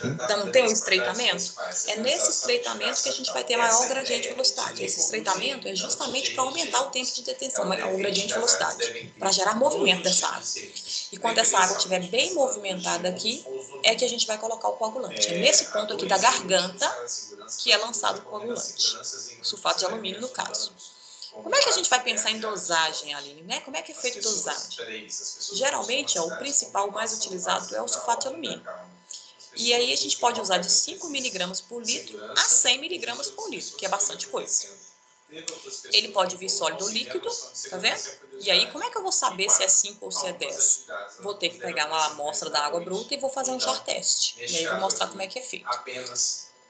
Então não tem um estreitamento? É nesse estreitamento que a gente vai ter maior gradiente de velocidade. Esse estreitamento é justamente para aumentar o tempo de detenção, o gradiente de velocidade, para gerar movimento dessa água. E quando essa água estiver bem movimentada aqui, é que a gente vai colocar o coagulante. É nesse ponto aqui da garganta que é lançado o coagulante. Sulfato de alumínio, no caso. Como é que a gente vai pensar em dosagem, Aline, né? Como é que é feito dosagem? Geralmente, ó, o principal, o mais utilizado é o sulfato de alumínio. E aí a gente pode usar de 5 miligramas por litro a 100 miligramas por litro, que é bastante coisa. Ele pode vir sólido ou líquido, tá vendo? E aí, como é que eu vou saber se é 5 ou se é 10? Vou ter que pegar uma amostra da água bruta e vou fazer um jar teste. E aí eu vou mostrar como é que é feito.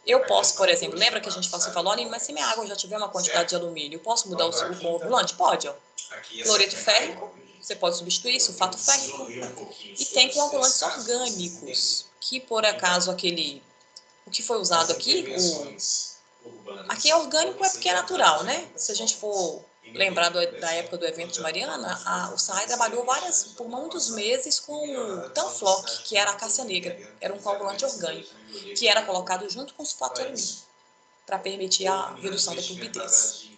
Eu posso, por exemplo, lembra que você falou, Aline, mas se minha água já tiver uma quantidade de alumínio, eu posso mudar o coagulante? Pode, ó. Cloreto férrico, você pode substituir sulfato férrico. E tem coagulantes orgânicos, que por acaso o que foi usado aqui, aqui é orgânico é porque é natural, né? Se a gente for lembrar da época do evento de Mariana, o SAI trabalhou por muitos meses com o Tanfloc, que era a acácia negra. Era um coagulante orgânico, que era colocado junto com sulfato de alumínio, para permitir a redução da turbidez.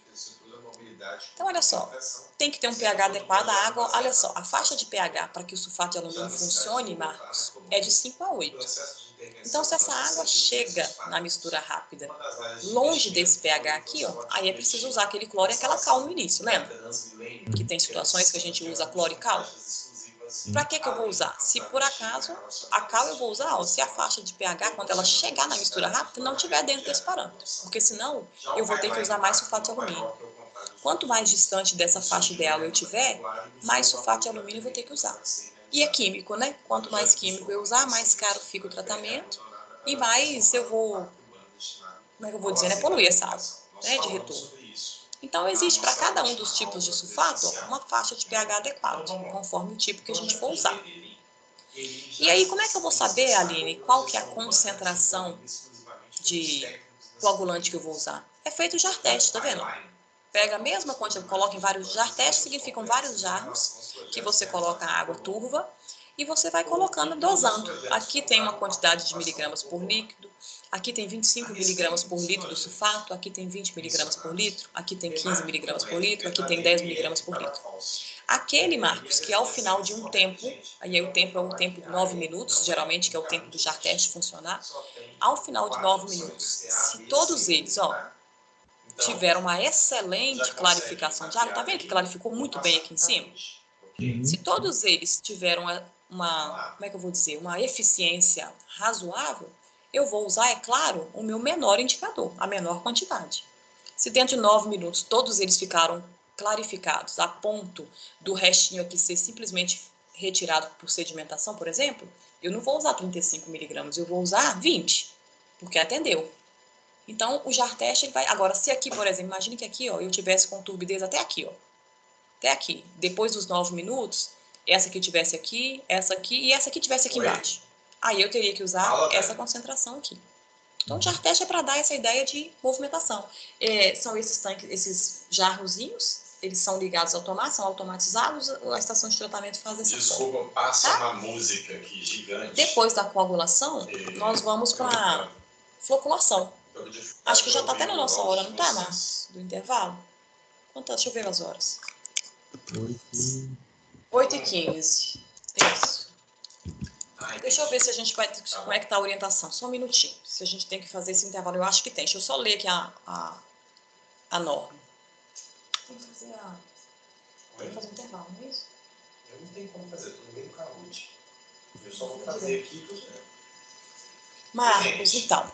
Então, olha só, tem que ter um pH adequado à água. Olha só, a faixa de pH para que o sulfato de alumínio funcione, Marcos, é de 5 a 8. Então, se essa água chega na mistura rápida longe desse pH aqui, ó, aí é preciso usar aquele cloro e aquela cal no início, lembra? Que tem situações que a gente usa cloro e cal. Para que eu vou usar? Se por acaso a cal eu vou usar, ó, se a faixa de pH, quando ela chegar na mistura rápida, não estiver dentro desse parâmetro. Porque senão eu vou ter que usar mais sulfato de alumínio. Quanto mais distante dessa faixa ideal eu tiver, mais sulfato de alumínio eu vou ter que usar. E é químico, né? Quanto mais químico eu usar, mais caro fica o tratamento e mais eu vou, como é que eu vou dizer, né? Poluir essa água, né? De retorno. Então, existe para cada um dos tipos de sulfato uma faixa de pH adequada, conforme o tipo que a gente for usar. E aí, como é que eu vou saber, Aline, qual que é a concentração de coagulante que eu vou usar? É feito o jar teste, tá vendo? Pega a mesma quantidade, coloca em vários jar testes, significam vários jarros, que você coloca a água turva e você vai colocando, dosando. Aqui tem uma quantidade de miligramas por líquido, aqui tem 25 miligramas por litro do sulfato, aqui tem 20 miligramas por litro, aqui tem 15 miligramas por litro, aqui tem 10 miligramas por litro. Aquele, Marcos, que ao final de um tempo, aí o tempo é um tempo de 9 minutos, geralmente, que é o tempo do jar teste funcionar, ao final de 9 minutos, se todos eles, ó, tiveram uma excelente clarificação de água, tá vendo que clarificou muito bem aqui em cima? Se todos eles tiveram como é que eu vou dizer, uma eficiência razoável, eu vou usar, é claro, o meu menor indicador, a menor quantidade. Se dentro de 9 minutos todos eles ficaram clarificados a ponto do restinho aqui ser simplesmente retirado por sedimentação, por exemplo, eu não vou usar 35 miligramas, eu vou usar 20, porque atendeu. Então, o jar teste, ele vai... Agora, se aqui, por exemplo, imagine que aqui, ó, eu tivesse com turbidez até aqui, ó. Até aqui. Depois dos 9 minutos, essa aqui tivesse aqui, essa aqui e essa aqui tivesse aqui embaixo. Aí eu teria que usar essa concentração aqui. Então, o jar teste é para dar essa ideia de movimentação. São esses tanques, esses jarrozinhos, eles são ligados ao tomate, são automatizados, a estação de tratamento faz essa Desculpa, forma. passa Tá? uma música aqui gigante. Depois da coagulação, nós vamos para a floculação. Acho que já está até na nossa hora, não está, Marcos? Do intervalo? Deixa eu ver as horas. 8h15. Isso. Deixa eu ver se a gente vai... Como é que está a orientação? Só um minutinho. Se a gente tem que fazer esse intervalo. Eu acho que tem. Deixa eu só ler aqui a norma. Tem que fazer Tem que fazer um intervalo, não é isso? Eu não tenho como fazer. Estou no meio do calute. Eu só vou fazer aqui tudo. Marcos, então...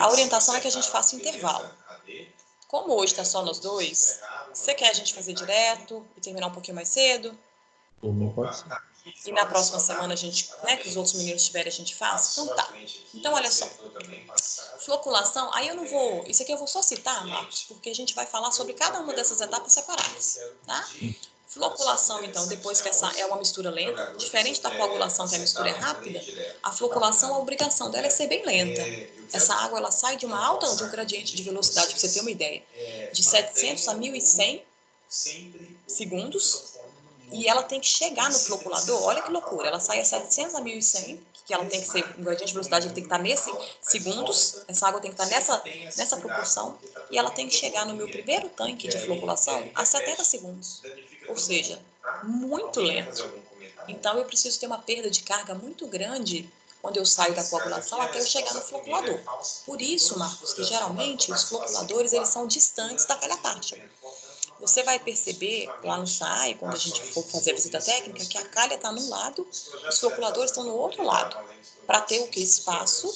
A orientação é que a gente faça intervalo. Como hoje está só nós dois, você quer a gente fazer direto e terminar um pouquinho mais cedo? Pode ser. E na próxima semana a gente, né, que os outros meninos tiverem, a gente faz? Então tá. Então olha só. Floculação, aí eu não vou... Isso aqui eu vou só citar, Marcos, porque a gente vai falar sobre cada uma dessas etapas separadas, tá? Floculação, então, depois que essa é uma mistura lenta, diferente da coagulação, que a mistura é rápida, a floculação, a obrigação dela é ser bem lenta. Essa água, ela sai de um gradiente de velocidade, para você ter uma ideia, de 700 a 1.100 segundos, e ela tem que chegar no floculador, olha que loucura, ela sai a 700 a 1.100, que ela tem que ser, o gradiente de velocidade tem que estar nesse segundos, essa água tem que estar nessa proporção, e ela tem que chegar no meu primeiro tanque de floculação a 70 segundos. Ou seja, muito lento. Então, eu preciso ter uma perda de carga muito grande quando eu saio da coagulação até eu chegar no floculador. Por isso, Marcos, que geralmente os floculadores eles são distantes da calha tarja. Você vai perceber lá no SAI, quando a gente for fazer a visita técnica, que a calha está num lado, os floculadores estão no outro lado, para ter o que? Espaço,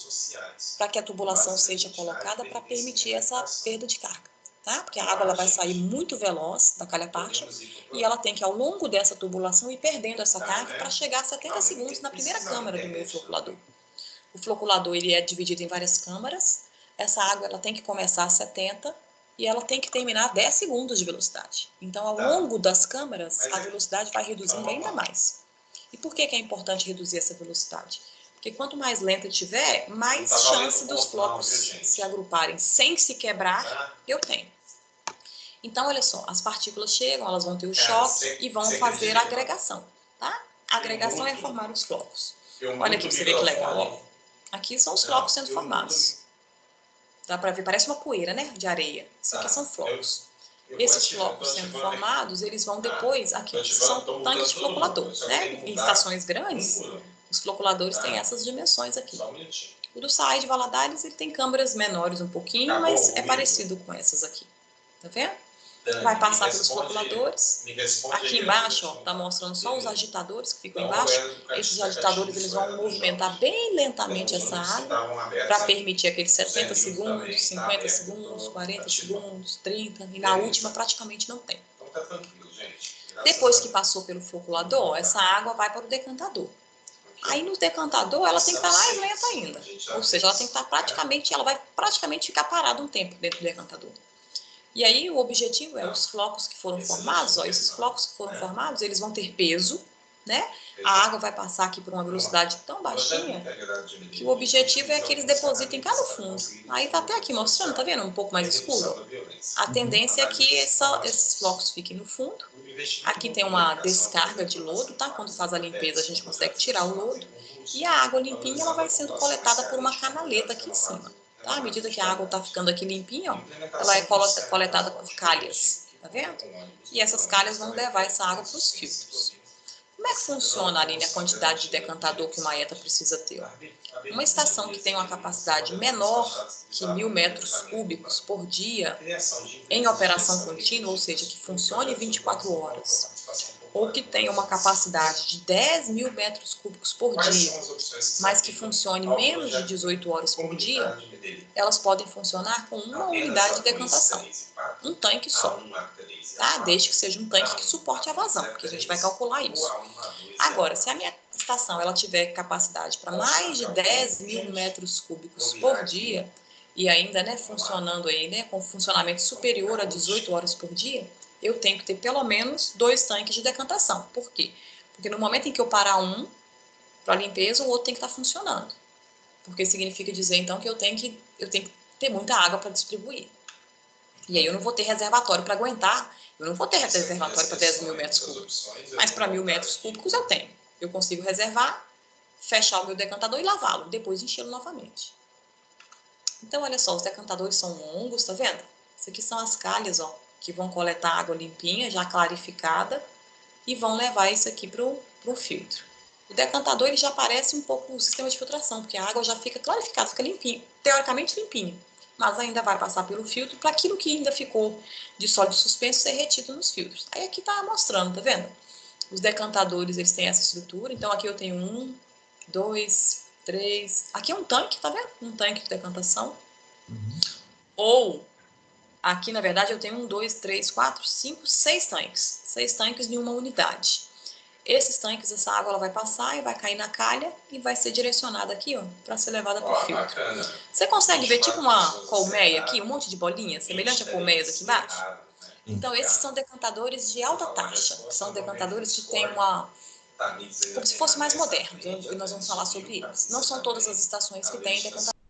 para que a tubulação seja colocada para permitir essa perda de carga. Tá? Porque a água ela vai sair muito veloz da calha tarja e ela tem que, ao longo dessa tubulação, ir perdendo essa carga para chegar a 70 segundos na primeira câmara do meu floculador. O floculador ele é dividido em várias câmaras. Essa água ela tem que começar a 70 e ela tem que terminar a 10 segundos de velocidade. Então, ao longo das câmaras, a velocidade vai reduzindo ainda mais. E por que é importante reduzir essa velocidade? Porque quanto mais lenta tiver, mais chance dos flocos se agruparem sem se quebrar eu tenho. Então, olha só, as partículas chegam, elas vão ter o choque e vão fazer a agregação, tá? A agregação é formar os flocos. Olha aqui, você vê que legal, ó. Aqui são os flocos sendo formados. Dá pra ver, parece uma poeira, né, de areia. Isso aqui são flocos. Esses flocos sendo formados, eles vão depois, aqui são tanques de floculador, né? Em estações grandes, os floculadores têm essas dimensões aqui. O do SAI de Valadares, ele tem câmaras menores um pouquinho, mas é parecido com essas aqui. Tá vendo? Vai passar pelos floculadores. Aqui embaixo, ó, tá mostrando só os agitadores que ficam embaixo. Esses agitadores, eles vão movimentar bem lentamente essa água para permitir aqueles 70 segundos, 50 segundos, 40 segundos, 30, e na última praticamente não tem. Depois que passou pelo floculador, essa água vai para o decantador. Aí no decantador ela tem que estar mais lenta ainda. Ou seja, ela tem que estar praticamente, ela vai praticamente ficar parada um tempo dentro do decantador. E aí o objetivo é os flocos que foram formados, ó, esses flocos que foram formados, eles vão ter peso, né? A água vai passar aqui por uma velocidade tão baixinha que o objetivo é que eles depositem cá no fundo. Aí tá até aqui mostrando, tá vendo? Um pouco mais escuro. A tendência é que esses flocos fiquem no fundo. Aqui tem uma descarga de lodo, tá? Quando faz a limpeza a gente consegue tirar o lodo. E a água limpinha ela vai sendo coletada por uma canaleta aqui em cima. Tá? À medida que a água está ficando aqui limpinha, ó, ela é coletada por calhas, tá vendo? E essas calhas vão levar essa água para os filtros. Como é que funciona, Aline, a quantidade de decantador que uma ETA precisa ter? Uma estação que tem uma capacidade menor que 1.000 metros cúbicos por dia, em operação contínua, ou seja, que funcione 24 horas, ou que tenha uma capacidade de 10.000 metros cúbicos por dia, mas que funcione menos de 18 horas por dia, elas podem funcionar com uma unidade de decantação, um tanque só, tá? Desde que seja um tanque que suporte a vazão, porque a gente vai calcular isso. Agora, se a minha estação ela tiver capacidade para mais de 10.000 metros cúbicos por dia, e ainda, né, funcionando aí, né, com funcionamento superior a 18 horas por dia, eu tenho que ter pelo menos 2 tanques de decantação. Por quê? Porque no momento em que eu parar um para limpeza, o outro tem que estar funcionando. Porque significa dizer, então, que eu tenho que ter muita água para distribuir. E aí eu não vou ter reservatório para aguentar, eu não vou ter reservatório para 10.000 metros cúbicos. Mas para 1.000 metros cúbicos eu tenho. Eu consigo reservar, fechar o meu decantador e lavá-lo, depois enchê-lo novamente. Então, olha só, os decantadores são longos, tá vendo? Isso aqui são as calhas, ó, que vão coletar água limpinha, já clarificada, e vão levar isso aqui para o filtro. O decantador ele já parece um pouco o sistema de filtração, porque a água já fica clarificada, fica limpinha, teoricamente limpinha, mas ainda vai passar pelo filtro para aquilo que ainda ficou de sólido suspenso ser retido nos filtros. Aí aqui tá mostrando, tá vendo? Os decantadores eles têm essa estrutura, então aqui eu tenho 1, 2, 3, aqui é um tanque, tá vendo? Um tanque de decantação. Ou aqui, na verdade, eu tenho 1, 2, 3, 4, 5, 6 tanques. 6 tanques em uma unidade. Esses tanques, essa água ela vai passar e vai cair na calha e vai ser direcionada aqui, ó, para ser levada para o filtro. Bacana. Você consegue ver tipo uma colmeia aqui, um monte de bolinhas, semelhante a colmeias aqui embaixo? Então, esses são decantadores de alta taxa. São decantadores que têm uma... como se fosse mais modernos. E nós vamos falar sobre eles. Não são todas as estações que têm decantadores.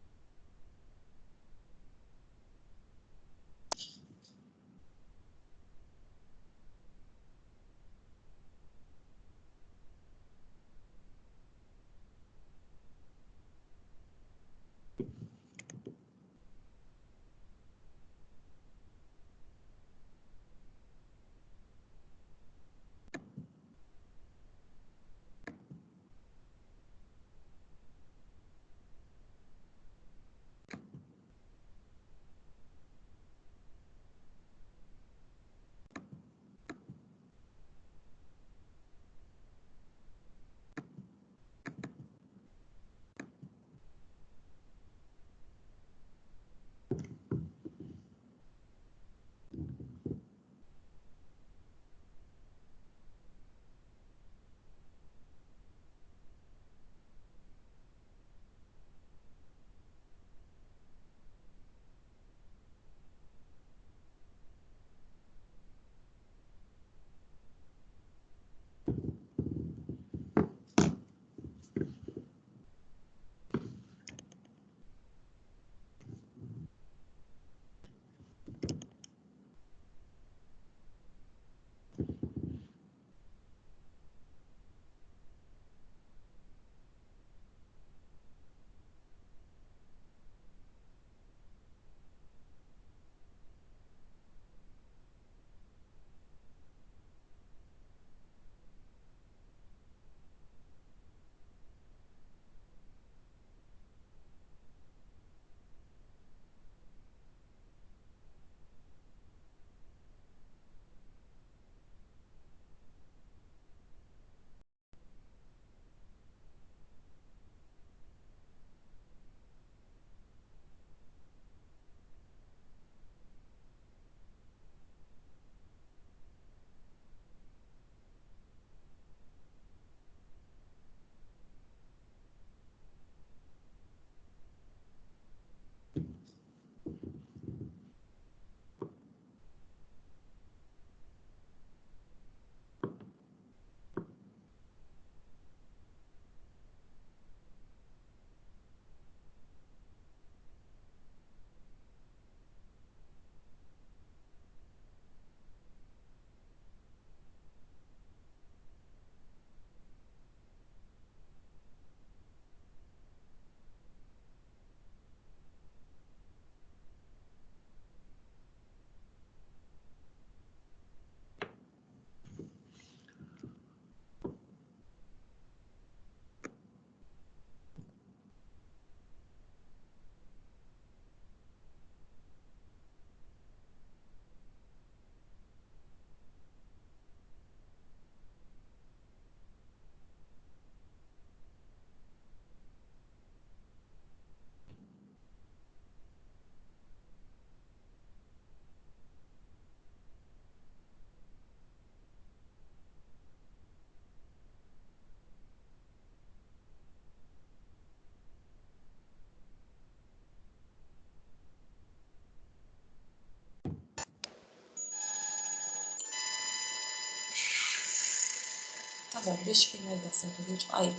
Tá bom, deixa eu finalizar sempre o vídeo. Aí.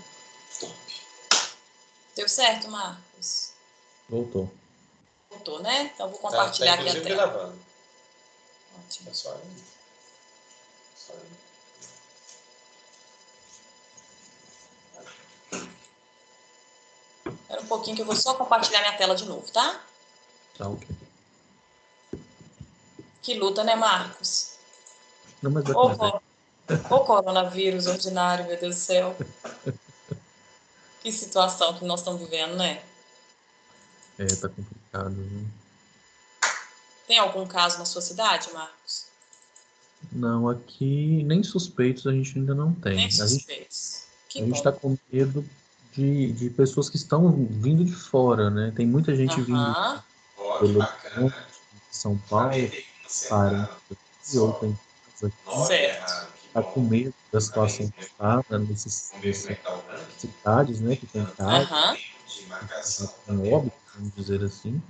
Deu certo, Marcos? Voltou. Voltou, né? Então eu vou compartilhar aqui a tela. Gravando. Ótimo. É só aí. Só aí. Espera um pouquinho que eu vou só compartilhar minha tela de novo, tá? Tá ok. Que luta, né, Marcos? Não, mas vai Ô, começar. ô coronavírus ordinário, meu Deus do céu. Que situação que nós estamos vivendo, né? Tá complicado, viu? Tem algum caso na sua cidade, Marcos? Não, aqui nem suspeitos a gente ainda não tem. Nem A gente suspeitos. Que está bom. com medo de pessoas que estão vindo de fora, né? Tem muita gente vindo Aham. Ó, de que Belo bacana. Horizonte, de São Paulo, Apertei uma parentes semana. aqui, ou tem casa aqui, Certo. Que está com bom. medo da situação Parabéns que mesmo. está, né, Vamos ver como é nessas que tá o ranking. cidades, né, que tem casos, Aham. De marcação com também. óbitos, vamos dizer assim,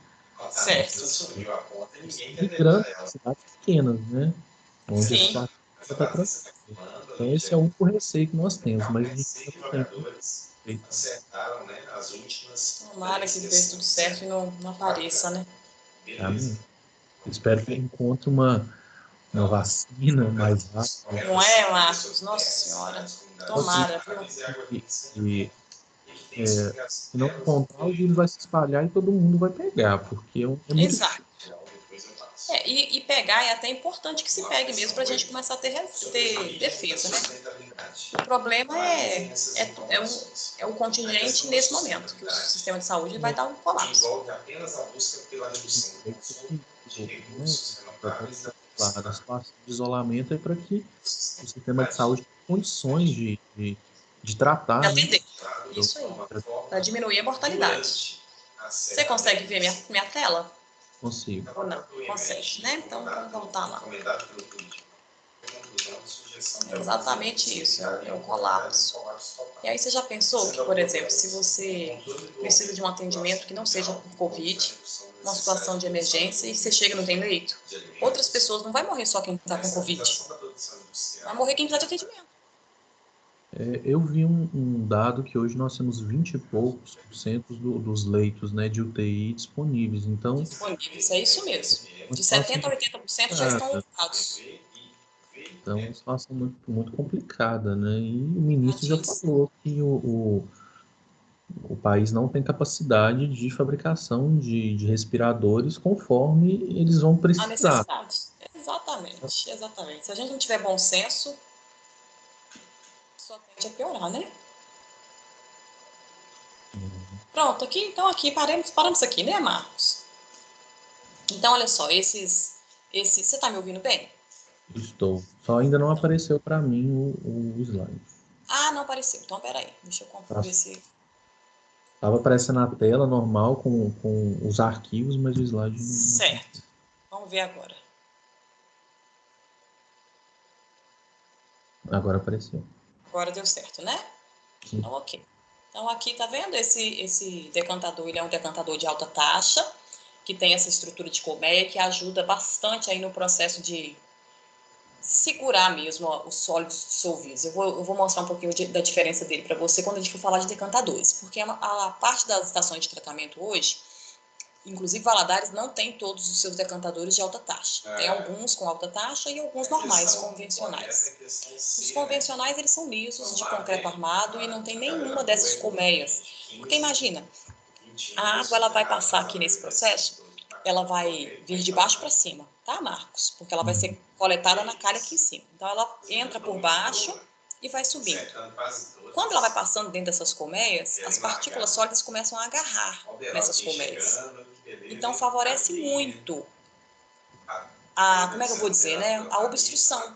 Certo. Subiu a conta e ninguém quer migrando levar para ela. cidades pequenas, né, onde a Sim. situação Essa está data você tranquila. está falando, Então, esse é o único receio que nós temos, mas a gente seis ainda não tem jogadores feito. acertaram, né, as últimas. Tomara que dê tudo certo e não apareça, né? Amém. Espero que ele encontre uma vacina mais rápida. Não é, Marcos? Nossa Senhora. Tomara, viu? Se não encontrar, o vírus vai se espalhar e todo mundo vai pegar, porque é muito Exato. difícil. E pegar é até importante que se pegue mesmo para a gente começar a ter defesa, né? O problema é o contingente nesse momento, que o sistema de saúde vai dar um colapso. A situação de isolamento é para que o sistema de saúde tenha condições de tratar, né? Atender. Isso aí. Para diminuir a mortalidade. Você consegue ver minha tela? Consigo. Ou não? Consegue, né? Então vamos voltar lá. É exatamente isso, é o colapso. E aí você já pensou que, por exemplo, se você precisa de um atendimento que não seja por Covid, uma situação de emergência, e você chega e não tem leito, outras pessoas não vai morrer só quem está com Covid. Vai morrer quem precisa de atendimento. Eu vi um dado que hoje nós temos 20 e poucos por cento dos leitos, né, de UTI disponíveis. Então, Disponíveis, é isso mesmo. uma De situação 70% a 80% já estão complicada. ocupados. Então, uma situação muito complicada, né? E o ministro já Tadinhos. falou que o país não tem capacidade de fabricação de respiradores conforme eles vão A precisar. necessidade. Exatamente, exatamente. Se a gente não tiver bom senso, só tende a piorar, né? Pronto, então aqui, paramos aqui, né, Marcos? Então, olha só, você está me ouvindo bem? Estou. Só ainda não apareceu para mim o slide. Ah, não apareceu. Então, peraí, deixa eu ver se... Estava aparecendo na tela normal com os arquivos, mas o slide não. Certo. Vamos ver agora. Agora apareceu. Agora deu certo, né? Sim. Então, ok. Então, aqui, tá vendo? Esse decantador, ele é um decantador de alta taxa, que tem essa estrutura de colmeia, que ajuda bastante aí no processo de segurar mesmo os sólidos dissolvidos. Eu vou mostrar um pouquinho da diferença dele para você quando a gente for falar de decantadores, porque a parte das estações de tratamento hoje, inclusive Valadares, não tem todos os seus decantadores de alta taxa. Tem alguns com alta taxa e alguns normais, convencionais. Os convencionais, eles são lisos, de concreto armado e não tem nenhuma dessas colmeias. Porque imagina, a água ela vai passar aqui nesse processo, ela vai vir de baixo para cima, tá, Marcos? Porque ela vai ser coletada na calha aqui em cima. Então, ela entra por baixo e vai subindo. Quando ela vai passando dentro dessas colmeias, as partículas sólidas começam a agarrar nessas colmeias. Então, favorece muito como é que eu vou dizer, né? A obstrução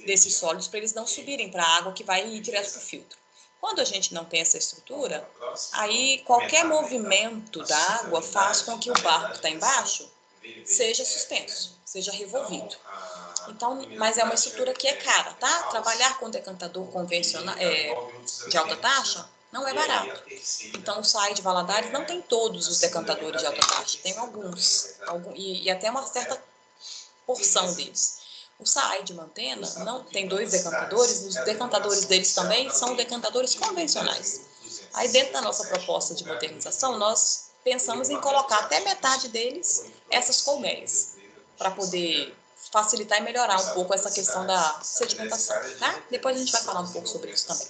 desses sólidos para eles não subirem para a água que vai ir direto para o filtro. Quando a gente não tem essa estrutura, aí qualquer movimento da água faz com que o barco que está embaixo seja suspenso, seja revolvido. Então, mas é uma estrutura que é cara, tá? Trabalhar com decantador convencional, de alta taxa, não é barato. Então, o SAI de Valadares não tem todos os decantadores de alta taxa, tem alguns e até uma certa porção deles. O SAAI de Mantena não tem 2 decantadores, os decantadores deles também são decantadores convencionais. Aí dentro da nossa proposta de modernização, nós pensamos em colocar até metade deles essas colmeias, para poder facilitar e melhorar um pouco essa questão da sedimentação, tá? Depois a gente vai falar um pouco sobre isso também.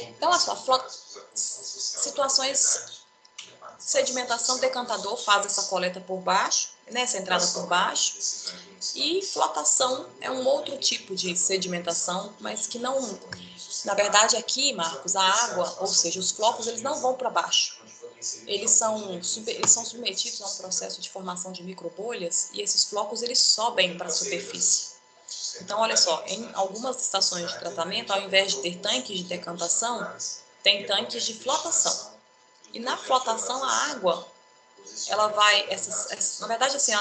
Então, olha só, situações, sedimentação, decantador faz essa coleta por baixo, né, essa entrada por baixo, e flotação é um outro tipo de sedimentação, mas que não, na verdade aqui, Marcos, a água, ou seja, os flocos, eles não vão para baixo. Eles são submetidos a um processo de formação de microbolhas e esses flocos eles sobem para a superfície. Então, olha só, em algumas estações de tratamento, ao invés de ter tanques de decantação, tem tanques de flotação. E na flotação, a água, ela vai, na verdade, assim,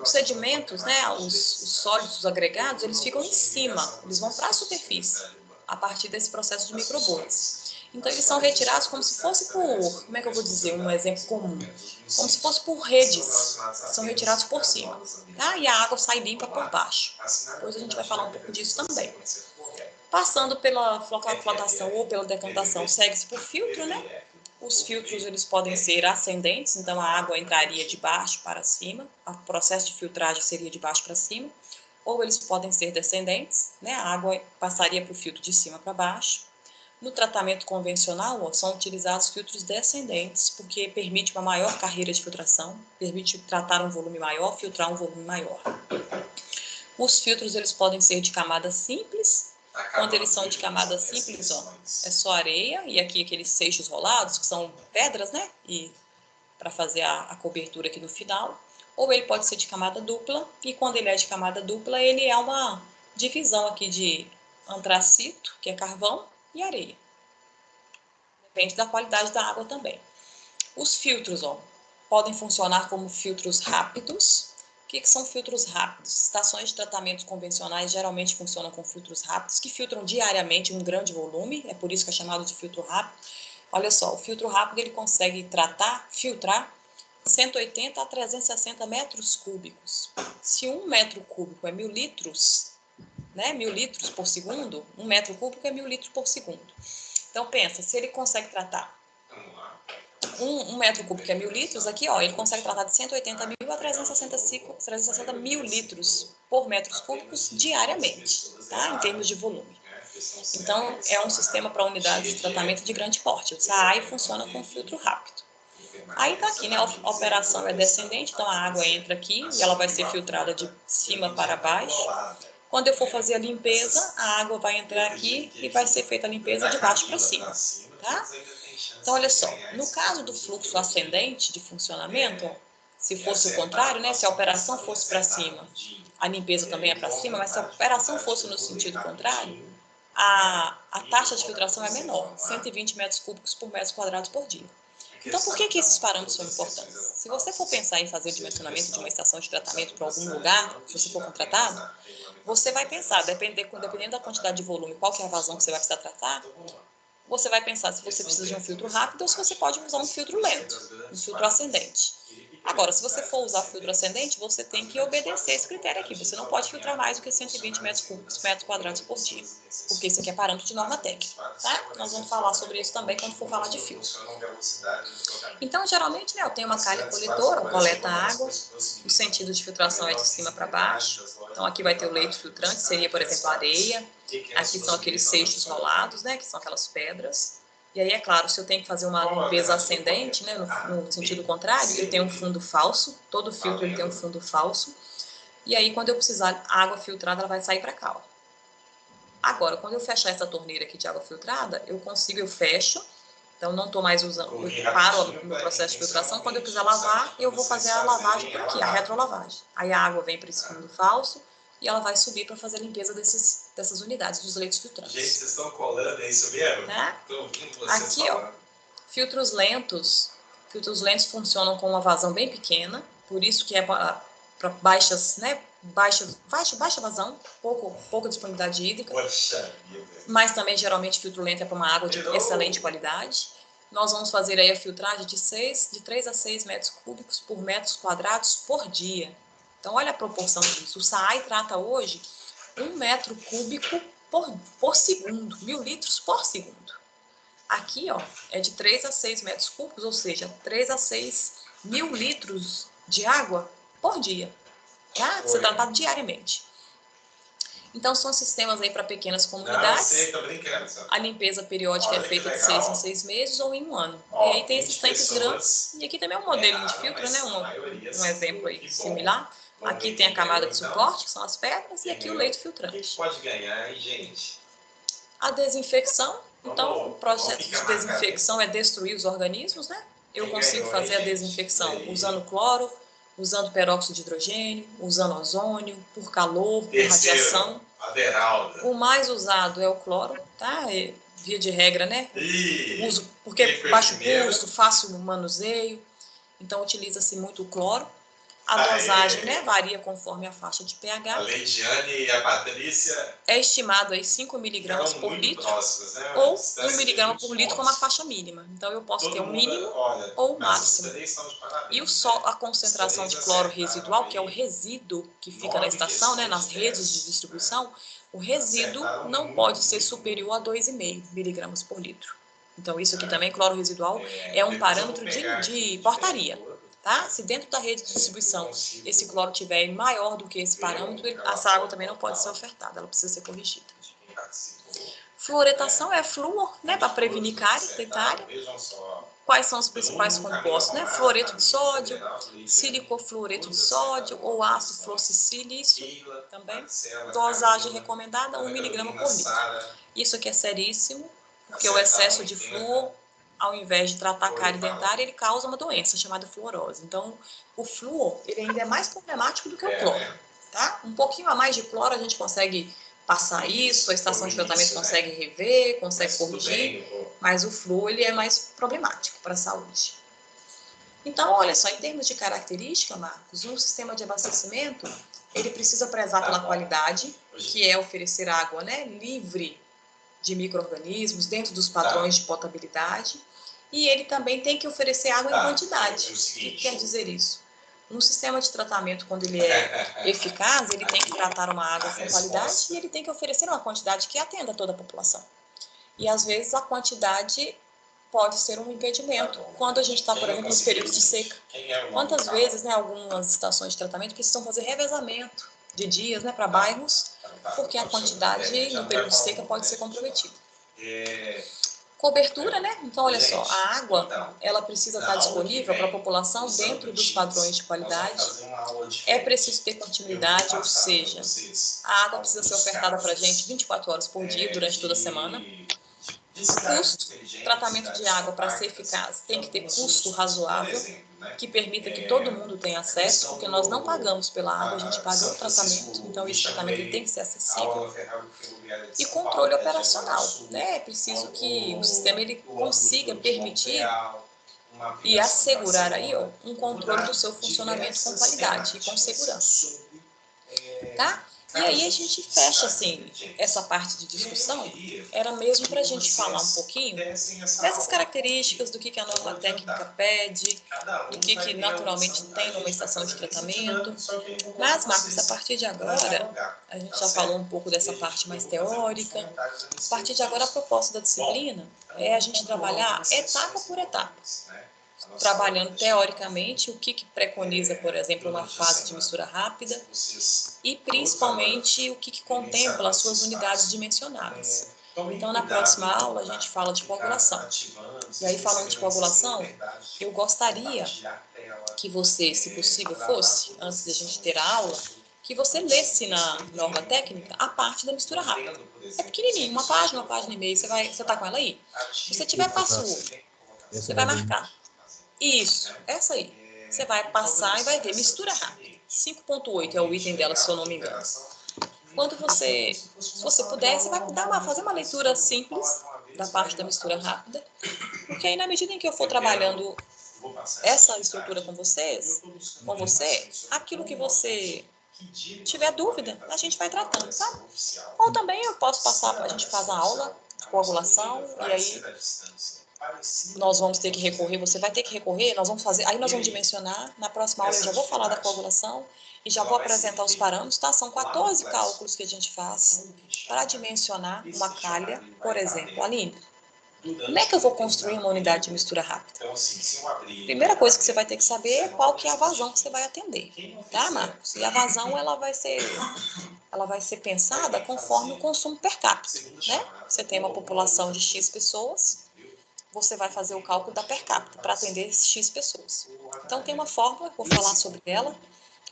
os sedimentos, né, os sólidos, os agregados, eles ficam em cima, eles vão para a superfície, a partir desse processo de microbolhas. Então, eles são retirados como se fosse por, como é que eu vou dizer, um exemplo comum, como se fosse por redes, são retirados por cima, tá? E a água sai limpa por baixo. Depois a gente vai falar um pouco disso também. Passando pela flotação ou pela decantação, segue-se por filtro, né? Os filtros, eles podem ser ascendentes, então a água entraria de baixo para cima, o processo de filtragem seria de baixo para cima, ou eles podem ser descendentes, né? A água passaria para o filtro de cima para baixo. No tratamento convencional, são utilizados filtros descendentes, porque permite uma maior carreira de filtração, permite tratar um volume maior, filtrar um volume maior. Os filtros, eles podem ser de camada simples. Quando eles são de camada simples, ó, é só areia, e aqui aqueles seixos rolados, que são pedras, né? E para fazer a cobertura aqui no final. Ou ele pode ser de camada dupla, e quando ele é de camada dupla, ele é uma divisão aqui de antracito, que é carvão, e areia. Depende da qualidade da água também. Os filtros, ó, podem funcionar como filtros rápidos. O que são filtros rápidos? Estações de tratamento convencionais geralmente funcionam com filtros rápidos, que filtram diariamente um grande volume, é por isso que é chamado de filtro rápido. Olha só, o filtro rápido ele consegue filtrar 180 a 360 metros cúbicos. Se 1 metro cúbico é 1.000 litros, né, 1.000 litros por segundo, 1 metro cúbico é 1.000 litros por segundo. Então, pensa, se ele consegue tratar 1 metro cúbico é 1.000 litros, aqui, ó, ele consegue tratar de 180 mil a 360 mil litros por metros cúbicos diariamente, tá? Em termos de volume. Então, é um sistema para unidades de tratamento de grande porte. O SAAI funciona com filtro rápido. Aí tá aqui, né? A operação é descendente, então a água entra aqui e ela vai ser filtrada de cima para baixo. Quando eu for fazer a limpeza, a água vai entrar aqui e vai ser feita a limpeza de baixo para cima, tá? Então, olha só, no caso do fluxo ascendente de funcionamento, se fosse o contrário, né? Se a operação fosse para cima, a limpeza também é para cima, mas se a operação fosse no sentido contrário, a taxa de filtração é menor, 120 metros cúbicos por metro quadrado por dia. Então, por que esses parâmetros são importantes? Se você for pensar em fazer o dimensionamento de uma estação de tratamento para algum lugar, se você for contratado, você vai pensar, dependendo da quantidade de volume, qual que é a vazão que você vai precisar tratar, você vai pensar se você precisa de um filtro rápido ou se você pode usar um filtro lento, um filtro ascendente. Agora, se você for usar filtro ascendente, você tem que obedecer esse critério aqui. Você não pode filtrar mais do que 120 metros cúbicos, metros quadrados por dia, porque isso aqui é parâmetro de norma técnica, tá? Nós vamos falar sobre isso também quando for falar de filtro. Então, geralmente, né, eu tenho uma calha coletora, coleta água, o sentido de filtração é de cima para baixo. Então, aqui vai ter o leito filtrante, seria, por exemplo, areia. Aqui são aqueles seixos rolados, né, que são aquelas pedras. E aí, é claro, se eu tenho que fazer uma limpeza ascendente, né, no sentido contrário, ele tem um fundo falso, todo filtro ele tem um fundo falso. E aí, quando eu precisar água filtrada, ela vai sair para cá, ó. Agora, quando eu fechar essa torneira aqui de água filtrada, eu fecho. Então, não estou mais usando, eu paro o meu processo de filtração. Quando eu quiser lavar, eu vou fazer a lavagem por aqui, a retrolavagem. Aí a água vem para esse fundo falso e ela vai subir para fazer a limpeza dessas unidades, dos leitos filtrantes. Gente, vocês estão colando, é isso mesmo? Né? Estou ouvindo vocês aqui, falando. Ó, filtros lentos funcionam com uma vazão bem pequena, por isso que é para baixas, né? Baixa vazão, pouca disponibilidade hídrica. Poxa, mas também geralmente filtro lento é para uma água de excelente qualidade. Nós vamos fazer aí a filtragem de 3 a 6 metros cúbicos por metros quadrados por dia. Então, olha a proporção disso. O SAAI trata hoje 1 metro cúbico por segundo, 1000 litros por segundo. Aqui, ó, é de 3 a 6 metros cúbicos, ou seja, 3 a 6 mil litros de água por dia, tá? Ser tratado diariamente. Então, são sistemas aí para pequenas comunidades. Não, sei, tô brincando, sabe? A limpeza periódica é feita de 6 em 6 meses ou em 1 ano. E aí tem esses tanques grandes. E aqui também é um modelinho de filtro, né? Um exemplo aí similar. Aqui tem a camada de suporte, que são as pedras, e aqui o leito filtrante. O que pode ganhar, hein, gente? A desinfecção. Então, o processo de desinfecção é destruir os organismos, né? Eu consigo fazer a desinfecção usando cloro, usando peróxido de hidrogênio, usando ozônio, por calor, por radiação. O mais usado é o cloro, tá? Via de regra, né? Uso porque baixo custo, fácil manuseio. Então, utiliza-se muito o cloro. A dosagem, né, varia conforme a faixa de pH. A Leidiane e a Patrícia é estimado aí 5 miligramas por litro, próximas, né? Ou 1 miligrama por litro como a faixa mínima. Então, eu posso ter o mínimo ou o máximo. E a concentração de cloro residual, que é o resíduo que fica na estação, né, nas redes de distribuição, o resíduo não pode ser superior a 2,5 miligramas por litro. Então, isso aqui também, cloro residual, é um parâmetro de portaria. Tá? Se dentro da rede de distribuição esse cloro tiver maior do que esse parâmetro, essa água também não pode ser ofertada, ela precisa ser corrigida. Fluoretação é flúor, né, para prevenir cárie dentária. Quais são os principais compostos? Né? Fluoreto de sódio, silicofluoreto de sódio ou ácido fluorsilício também. Dosagem recomendada 1 miligrama por litro. Isso aqui é seríssimo, porque o excesso de flúor, ao invés de tratar a cárie dentária, ele causa uma doença chamada fluorose. Então, o flúor, ele ainda é mais problemático do que o cloro, tá? Um pouquinho a mais de cloro a gente consegue passar isso, a estação de tratamento consegue rever, consegue corrigir, mas o flúor, ele é mais problemático para a saúde. Então, olha só, em termos de característica, Marcos, um sistema de abastecimento, ele precisa prezar pela qualidade, que é oferecer água, né, livre de micro-organismos, dentro dos padrões de potabilidade, e ele também tem que oferecer água em quantidade. O que quer dizer isso? No sistema de tratamento, quando ele é eficaz, ele tem que tratar uma água com qualidade e ele tem que oferecer uma quantidade que atenda toda a população. E, às vezes, a quantidade pode ser um impedimento, quando a gente está, por exemplo, nos períodos de seca. Quantas vezes, né, algumas estações de tratamento precisam fazer revezamento de dias, né, para bairros, porque a quantidade no período de seca pode ser comprometida. Cobertura, né? Então, olha só, a água, ela precisa estar disponível para a população dentro dos padrões de qualidade. É preciso ter continuidade, ou seja, a água precisa ser ofertada para a gente 24 horas por dia, durante toda a semana. Custo, tratamento de água para ser eficaz tem que ter custo razoável, que permita que todo mundo tenha acesso, porque nós não pagamos pela água, a gente paga o tratamento, então esse tratamento ele tem que ser acessível. E controle operacional, né? É preciso que o sistema ele consiga permitir e assegurar aí, ó, um controle do seu funcionamento com qualidade e com segurança. Tá? E aí a gente fecha, assim, essa parte de discussão, era mesmo para a gente falar um pouquinho dessas características, do que a norma técnica pede, do que naturalmente tem numa estação de tratamento. Mas, Marcos, a partir de agora, a gente já falou um pouco dessa parte mais teórica, a partir de agora a proposta da disciplina é a gente trabalhar etapa por etapa. Trabalhando teoricamente o que preconiza, por exemplo, uma fase de mistura rápida e principalmente o que contempla as suas unidades dimensionadas. Então, na próxima aula, a gente fala de coagulação. E aí, falando de coagulação, eu gostaria que você, se possível fosse, antes de a gente ter a aula, que você lesse na norma técnica a parte da mistura rápida. É pequenininho, uma página e meia. Você está com ela aí? Se você tiver, passa o outro. Você vai marcar. Isso, essa aí. Você vai passar e vai ver mistura rápida. 5.8 é o item dela, se eu não me engano. Quando você, se você puder, você vai fazer uma leitura simples da parte da mistura rápida, porque aí na medida em que eu for trabalhando essa estrutura com você, aquilo que você tiver dúvida, a gente vai tratando, sabe? Ou também eu posso passar, a gente faz a aula de coagulação, e aí nós vamos ter que recorrer, você vai ter que recorrer, nós vamos fazer, aí nós vamos dimensionar, na próxima aula eu já vou falar da coagulação e já vou apresentar os parâmetros, tá? São 14 cálculos que a gente faz para dimensionar uma calha, por exemplo. Aline, como é que eu vou construir uma unidade de mistura rápida? Primeira coisa que você vai ter que saber é qual que é a vazão que você vai atender, tá, Marcos? E a vazão, ela vai ser pensada conforme o consumo per capita, né? Você tem uma população de X pessoas, você vai fazer o cálculo da per capita para atender X pessoas. Então, tem uma fórmula, vou falar sobre ela,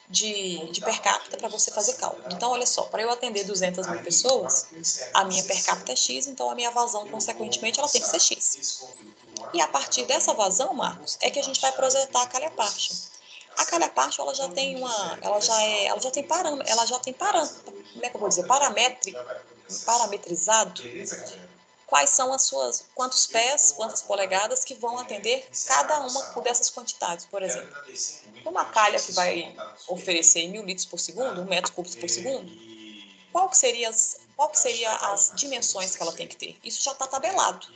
de per capita para você fazer cálculo. Então, olha só, para eu atender 200 mil pessoas, a minha per capita é X, então a minha vazão, consequentemente, ela tem que ser X. E a partir dessa vazão, Marcos, é que a gente vai projetar a calha baixa. A calha baixa, ela já tem parâmetro, como é que eu vou dizer, parametrizado, quais são quantos pés, quantas polegadas que vão atender cada uma dessas quantidades, por exemplo. Uma calha que vai oferecer 1.000 litros por segundo, 1 metro cúbico por segundo, qual que seria as dimensões que ela tem que ter? Isso já está tabelado.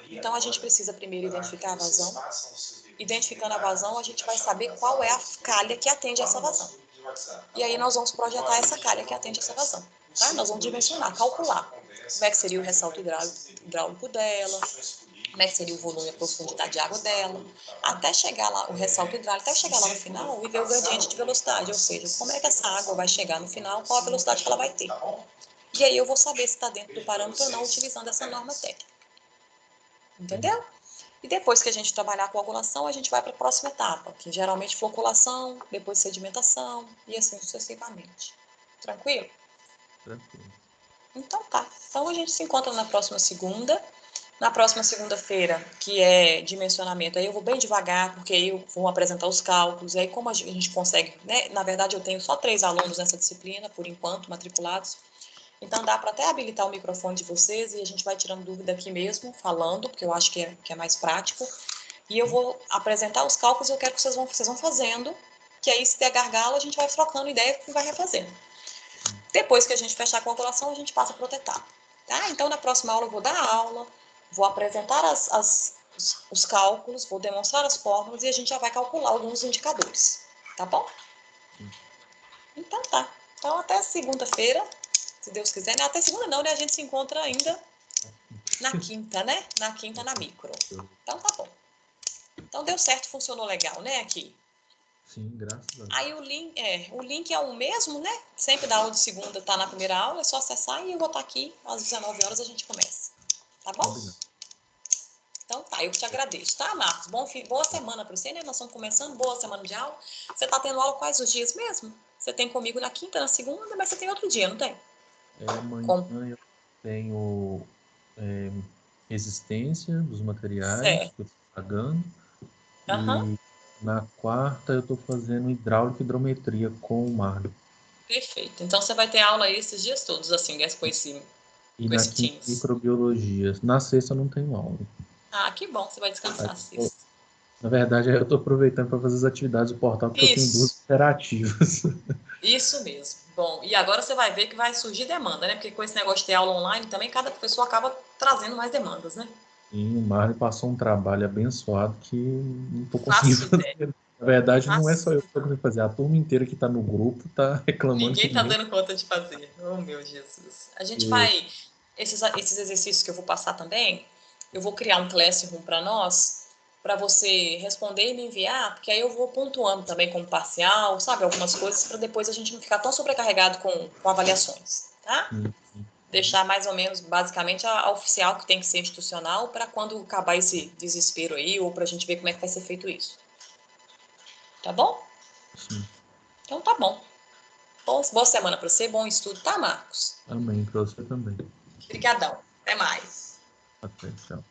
Então, a gente precisa primeiro identificar a vazão. Identificando a vazão, a gente vai saber qual é a calha que atende essa vazão. E aí, nós vamos projetar essa calha que atende essa vazão. Tá? Nós vamos dimensionar, calcular como é que seria o ressalto hidráulico dela, como é que seria o volume e a profundidade de água dela, até chegar lá, o ressalto hidráulico, até chegar lá no final e ver o gradiente de velocidade, ou seja, como é que essa água vai chegar no final, qual a velocidade que ela vai ter. E aí eu vou saber se está dentro do parâmetro ou não, utilizando essa norma técnica. Entendeu? E depois que a gente trabalhar a coagulação, a gente vai para a próxima etapa, que geralmente floculação, depois sedimentação e assim sucessivamente. Tranquilo? Tranquilo. Então tá. Então a gente se encontra na próxima segunda. Na próxima segunda-feira, que é dimensionamento, aí eu vou bem devagar, porque aí eu vou apresentar os cálculos, e aí como a gente consegue, né? Na verdade eu tenho só 3 alunos nessa disciplina, por enquanto, matriculados, então dá para até habilitar o microfone de vocês, e a gente vai tirando dúvida aqui mesmo, falando, porque eu acho que é mais prático, e eu vou apresentar os cálculos e eu quero que vocês vão fazendo, que aí se der gargalo a gente vai trocando ideia e vai refazendo. Depois que a gente fechar a calculação, a gente passa para outra etapa. Tá? Então, na próxima aula, eu vou dar aula, vou apresentar os cálculos, vou demonstrar as fórmulas e a gente já vai calcular alguns indicadores. Tá bom? Então, tá. Então, até segunda-feira, se Deus quiser. Né? Até segunda não, né? A gente se encontra ainda na quinta, né? Na quinta, na micro. Então, tá bom. Então, deu certo, funcionou legal, né? Aqui. Sim, graças a Deus. Aí o link é o mesmo, né? Sempre da aula de segunda tá na primeira aula, é só acessar e eu vou estar aqui às 19 horas a gente começa. Tá bom? Então tá, eu te agradeço, tá, Marcos? Boa semana para você, né? Nós estamos começando, boa semana de aula. Você tá tendo aula quais os dias mesmo? Você tem comigo na quinta, na segunda, mas você tem outro dia, não tem? Amanhã eu tenho resistência dos materiais, que eu estou pagando. Uhum. E na quarta eu estou fazendo hidráulica e hidrometria com o Marlon. Perfeito. Então você vai ter aula aí esses dias todos, assim, com esse E na quinta, microbiologia. Na sexta eu não tenho aula. Ah, que bom, você vai descansar sexta. Na verdade, eu estou aproveitando para fazer as atividades do portal, porque eu tenho 2 interativas. Isso mesmo. Bom, e agora você vai ver que vai surgir demanda, né? Porque com esse negócio de ter aula online também, cada professor acaba trazendo mais demandas, né? Sim, o Marlon passou um trabalho abençoado que não estou conseguindo fazer. Na verdade, não é só eu que estou conseguindo fazer. A turma inteira que está no grupo está reclamando. Ninguém está dando conta de fazer. Oh, meu Jesus. A gente vai... Esses exercícios que eu vou passar também, eu vou criar um Classroom para nós, para você responder e me enviar, porque aí eu vou pontuando também como parcial, sabe? Algumas coisas, para depois a gente não ficar tão sobrecarregado com avaliações, tá? Deixar mais ou menos, basicamente, a oficial que tem que ser institucional, para quando acabar esse desespero aí, ou para a gente ver como é que vai ser feito isso. Tá bom? Sim. Então tá bom. Boa semana para você, bom estudo, tá, Marcos? Amém, para você também. Obrigadão. Até mais. Até, tchau.